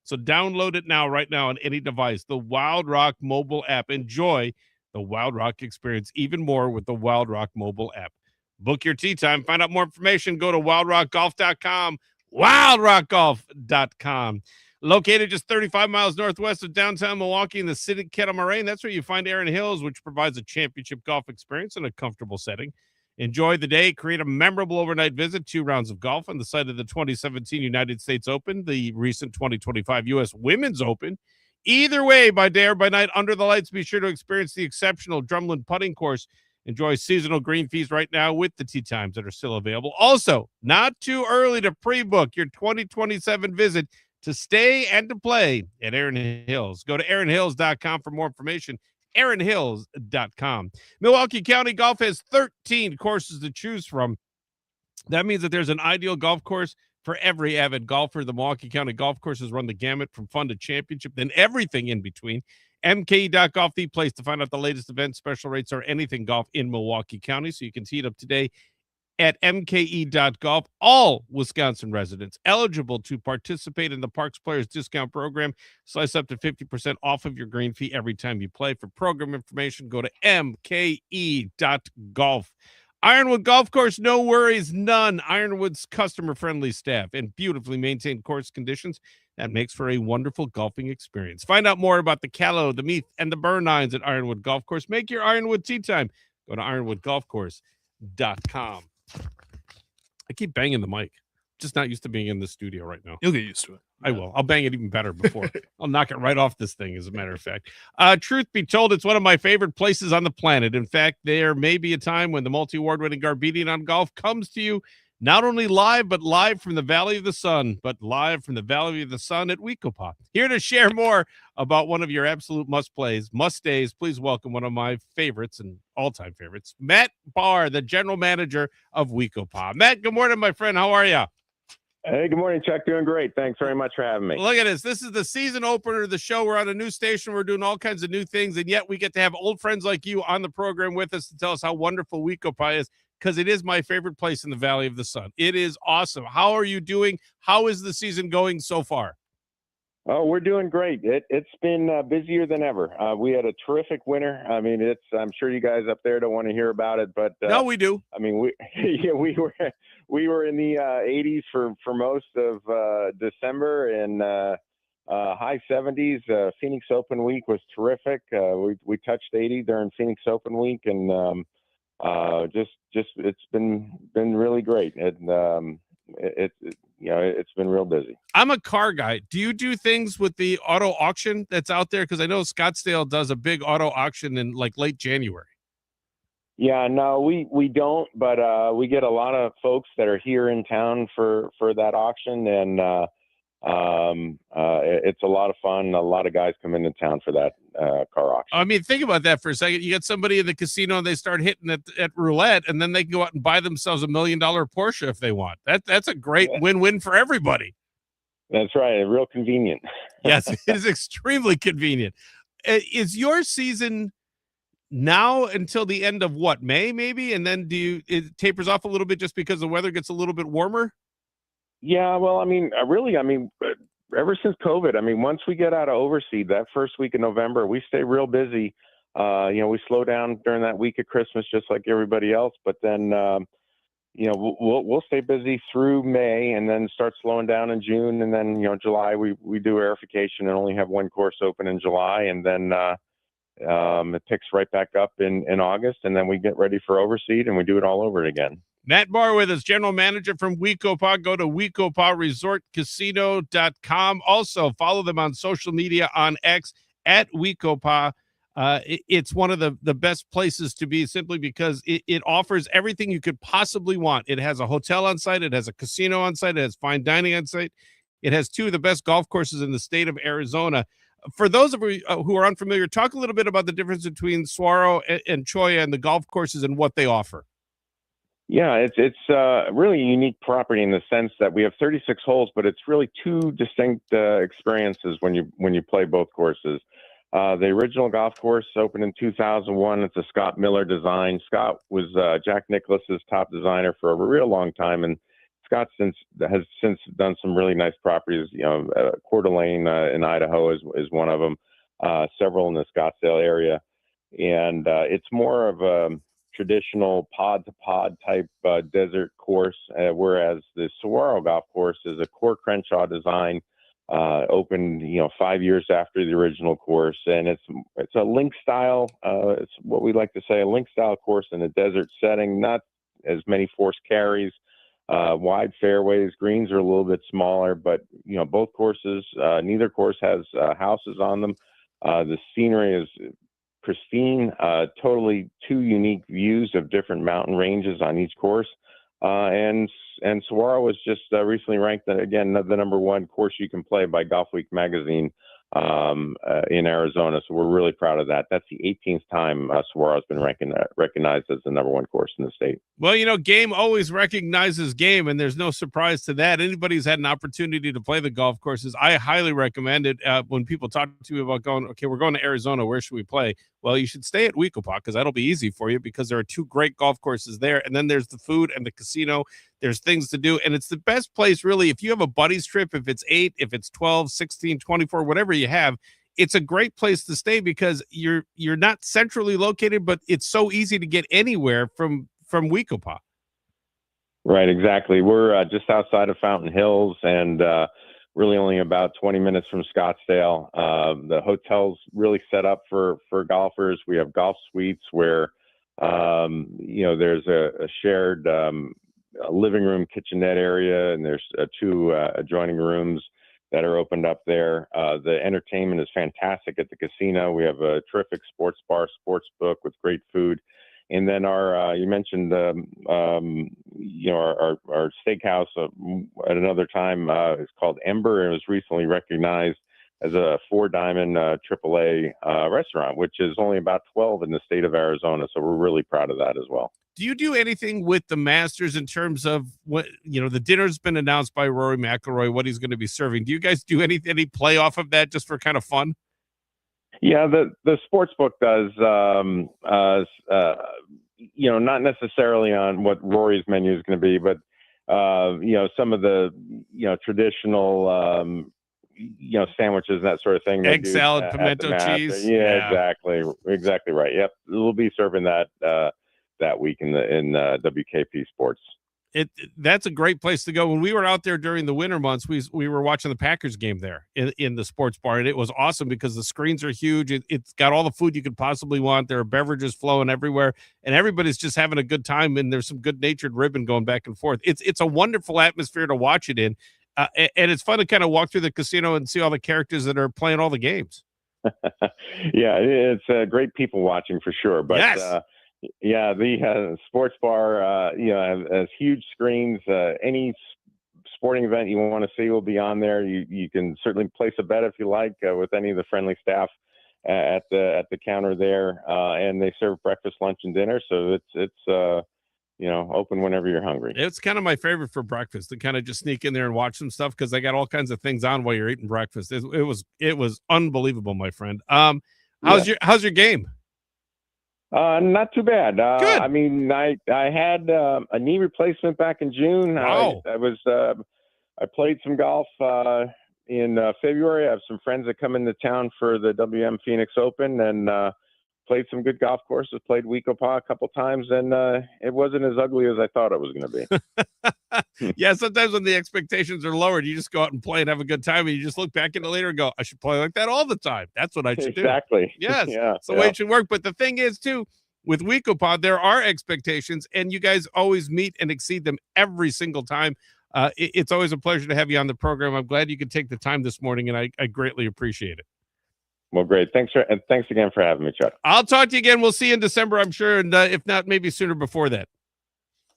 So download it now, right now, on any device. The Wild Rock mobile app. Enjoy the Wild Rock experience even more with the Wild Rock mobile app. Book your tee time. Find out more information. Go to wildrockgolf.com. wildrockgolf.com. Located just 35 miles northwest of downtown Milwaukee in the city of Kettle Moraine, that's where you find Erin Hills, which provides a championship golf experience in a comfortable setting. Enjoy the day. Create a memorable overnight visit. 2 rounds of golf on the site of the 2017 United States Open, the recent 2025 U.S. Women's Open. Either way, by day or by night, under the lights, be sure to experience the exceptional Drumlin putting course. Enjoy seasonal green fees right now with the tee times that are still available. Also, not too early to pre-book your 2027 visit to stay and to play at Erin Hills. Go to erinhills.com for more information. erinhills.com. Milwaukee County Golf has 13 courses to choose from. That means that there's an ideal golf course for every avid golfer. The Milwaukee County Golf Courses run the gamut from fun to championship, then everything in between. MKE.golf, the place to find out the latest events, special rates, or anything golf in Milwaukee County. So you can tee it up today at mke.golf. All Wisconsin residents eligible to participate in the Parks Players Discount Program. Slice up to 50% off of your green fee every time you play. For program information, go to mke.golf. Ironwood Golf Course, no worries, none. Ironwood's customer-friendly staff and beautifully maintained course conditions. That makes for a wonderful golfing experience. Find out more about the Callow, the Meath, and the Burn Nines at Ironwood Golf Course. Make your Ironwood tee time. Go to ironwoodgolfcourse.com. I keep banging the mic. Just not used to being in the studio right now.
You'll get used to it.
I will. I'll bang it even better before. I'll knock it right off this thing, as a matter of fact. Truth be told, it's one of my favorite places on the planet. In fact, there may be a time when the multi-award-winning Garbedian on Golf comes to you not only live, but live from the Valley of the Sun, at Weekopa. Here to share more about one of your absolute must-plays, must-stays, please welcome one of my favorites and all-time favorites, Matt Barr, the general manager of Weekopa. Matt, good morning, my friend. How are you?
Hey, good morning, Chuck. Doing great. Thanks very much for having me.
Look at this. This is the season opener of the show. We're on a new station. We're doing all kinds of new things, and yet we get to have old friends like you on the program with us to tell us how wonderful Weekopa is, because it is my favorite place in the Valley of the Sun. It is awesome. How are you doing? How is the season going so far?
Oh, we're doing great. It's been busier than ever. We had a terrific winter. I mean, I'm sure you guys up there don't want to hear about it, but
no, we do.
I mean, we were in the 80s for most of December, and high 70s. Phoenix Open Week was terrific. We touched 80 during Phoenix Open Week, and just it's been really great. And it's been real busy.
I'm a car guy. Do you do things with the auto auction that's out there? Because I know Scottsdale does a big auto auction in like late January.
Yeah, no, we don't, but we get a lot of folks that are here in town for that auction, and it's a lot of fun. A lot of guys come into town for that car auction.
I mean, think about that for a second. You get somebody in the casino and they start hitting at roulette, and then they can go out and buy themselves $1 million Porsche if they want. That's a great win-win for everybody.
That's right. Real convenient.
Yes, it is extremely convenient. Is your season now until the end of what, May maybe? And then it tapers off a little bit just because the weather gets a little bit warmer?
Yeah, well, I mean, ever since COVID, I mean, once we get out of overseed, that first week of November, we stay real busy. We slow down during that week of Christmas, just like everybody else. But then, we'll stay busy through May, and then start slowing down in June, and then July we do aerification and only have one course open in July, and then it picks right back up in August, and then we get ready for overseed, and we do it all over again.
Matt Barr with us, general manager from Weekopa. Go to weekoparesortcasino.com. Also, follow them on social media on X at Weekopa. It's one of the best places to be, simply because it offers everything you could possibly want. It has a hotel on site. It has a casino on site. It has fine dining on site. It has 2 of the best golf courses in the state of Arizona. For those of you who are unfamiliar, talk a little bit about the difference between Saguaro and Cholla and the golf courses and what they offer.
Yeah, it's really a unique property in the sense that we have 36 holes, but it's really two distinct experiences when you play both courses. The original golf course opened in 2001. It's a Scott Miller design. Scott was Jack Nicklaus's top designer for a real long time, and Scott has since done some really nice properties. Coeur d'Alene in Idaho is one of them. Several in the Scottsdale area, and it's more of a traditional pod to pod type desert course, whereas the Saguaro golf course is a Core Crenshaw design. Opened 5 years after the original course, and it's a link style. It's what we like to say, a link style course in a desert setting. Not as many forced carries, wide fairways. Greens are a little bit smaller, but both courses. Neither course has houses on them. The scenery is pristine. Totally two unique views of different mountain ranges on each course. And Saguaro was just recently ranked again the number one course you can play by Golf Week magazine in Arizona. So we're really proud of that. That's the 18th time Saguaro has been recognized as the number one course in the state.
Well, Game always recognizes game, and there's no surprise to that. Anybody who's had an opportunity to play the golf courses, I highly recommend it. When people talk to me about we're going to Arizona, where should we play? Well, you should stay at Wecopa because that'll be easy for you because there are two great golf courses there. And then there's the food and the casino. There's things to do. And it's the best place, really, if you have a buddies trip, if it's 8, if it's 12, 16, 24, whatever you have, it's a great place to stay because you're not centrally located, but it's so easy to get anywhere from Wecopa.
Right, exactly. We're just outside of Fountain Hills and really only about 20 minutes from Scottsdale. The hotel's really set up for golfers. We have golf suites where, there's a shared living room, kitchenette area, and there's two adjoining rooms that are opened up there. The entertainment is fantastic at the casino. We have a terrific sports bar, sports book with great food. And then our, you mentioned, our steakhouse at another time is called Ember, and it was recently recognized as a 4-diamond AAA restaurant, which is only about 12 in the state of Arizona. So we're really proud of that as well.
Do you do anything with the Masters in terms of what, the dinner's been announced by Rory McIlroy, what he's going to be serving? Do you guys do any play off of that just for kind of fun?
Yeah, the sports book does, not necessarily on what Rory's menu is going to be, but, some of the, traditional, sandwiches and that sort of thing.
Egg salad, pimento cheese.
Yeah, exactly right. Yep. We'll be serving that week in WKP Sports.
That's a great place to go. When we were out there during the winter months, we were watching the Packers game there in the sports bar, and it was awesome because the screens are huge. It's got all the food you could possibly want. There are beverages flowing everywhere, and everybody's just having a good time, and there's some good-natured ribbon going back and forth. It's a wonderful atmosphere to watch it in, and it's fun to kind of walk through the casino and see all the characters that are playing all the games.
Yeah, it's great people watching for sure. But
yes.
Yeah, the sports bar, has huge screens. Any sporting event you want to see will be on there. You can certainly place a bet if you like with any of the friendly staff at the counter there, and they serve breakfast, lunch, and dinner. So it's open whenever you're hungry.
It's kind of my favorite for breakfast to kind of just sneak in there and watch some stuff because they got all kinds of things on while you're eating breakfast. It was unbelievable, my friend. How's your game?
Not too bad.
Good.
I mean, I had a knee replacement back in June.
Wow.
I played some golf in February. I have some friends that come into town for the WM Phoenix Open and played some good golf courses. Played Wecopa a couple times, and it wasn't as ugly as I thought it was going to
be. Yeah, sometimes when the expectations are lowered, you just go out and play and have a good time, and you just look back in it later and go, I should play like that all the time. That's what I should do.
Exactly.
Yes,
yeah,
it's the way it should work. But the thing is, too, with Wecopa, there are expectations, and you guys always meet and exceed them every single time. It's always a pleasure to have you on the program. I'm glad you could take the time this morning, and I greatly appreciate it.
Well, great. Thanks again for having me, Chuck.
I'll talk to you again. We'll see you in December, I'm sure, and if not, maybe sooner before that.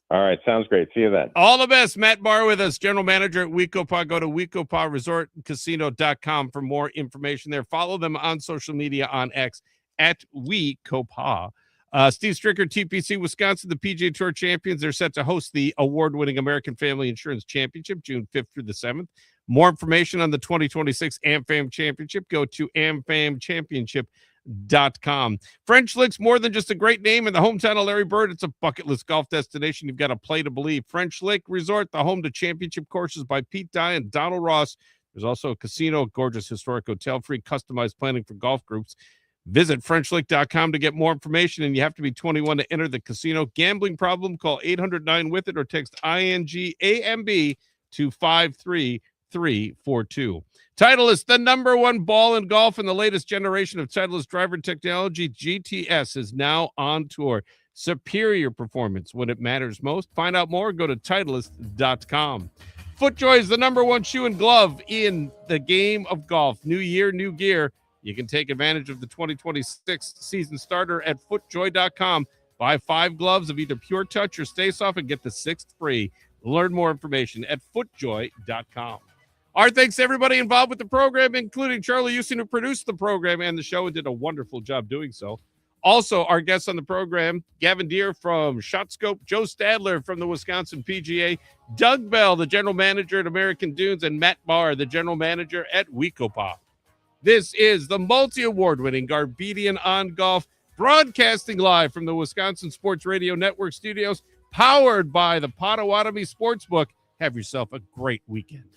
All right. Sounds great. See you then.
All the best. Matt Barr with us, general manager at Wecopa. Go to wecoparesortcasino.com for more information there. Follow them on social media on X at Wecopa. Steve Stricker, TPC Wisconsin, the PGA Tour champions. They're set to host the award-winning American Family Insurance Championship June 5th through the 7th. More information on the 2026 AmFam Championship, go to amfamchampionship.com. French Lick's more than just a great name in the hometown of Larry Bird. It's a bucket list golf destination. You've got to play to believe. French Lick Resort, the home to championship courses by Pete Dye and Donald Ross. There's also a casino, gorgeous historic hotel, free customized planning for golf groups. Visit FrenchLick.com to get more information, and you have to be 21 to enter the casino. Gambling problem? Call 800-9-WITH-IT or text INGAMB to 53342. Titleist, the number one ball in golf, and the latest generation of Titleist driver technology, GTS, is now on tour. Superior performance when it matters most. Find out more. Go to Titleist.com. FootJoy is the number one shoe and glove in the game of golf. New year, new gear. You can take advantage of the 2026 season starter at FootJoy.com. Buy 5 gloves of either Pure Touch or Stay Soft and get the 6th free. Learn more information at FootJoy.com. Our thanks to everybody involved with the program, including Charlie Houston, who produced the program and the show and did a wonderful job doing so. Also, our guests on the program, Gavin Deere from ShotScope, Joe Stadler from the Wisconsin PGA, Doug Bell, the general manager at American Dunes, and Matt Barr, the general manager at Wecopa. This is the multi-award-winning Garbedian On Golf, broadcasting live from the Wisconsin Sports Radio Network studios, powered by the Potawatomi Sportsbook. Have yourself a great weekend.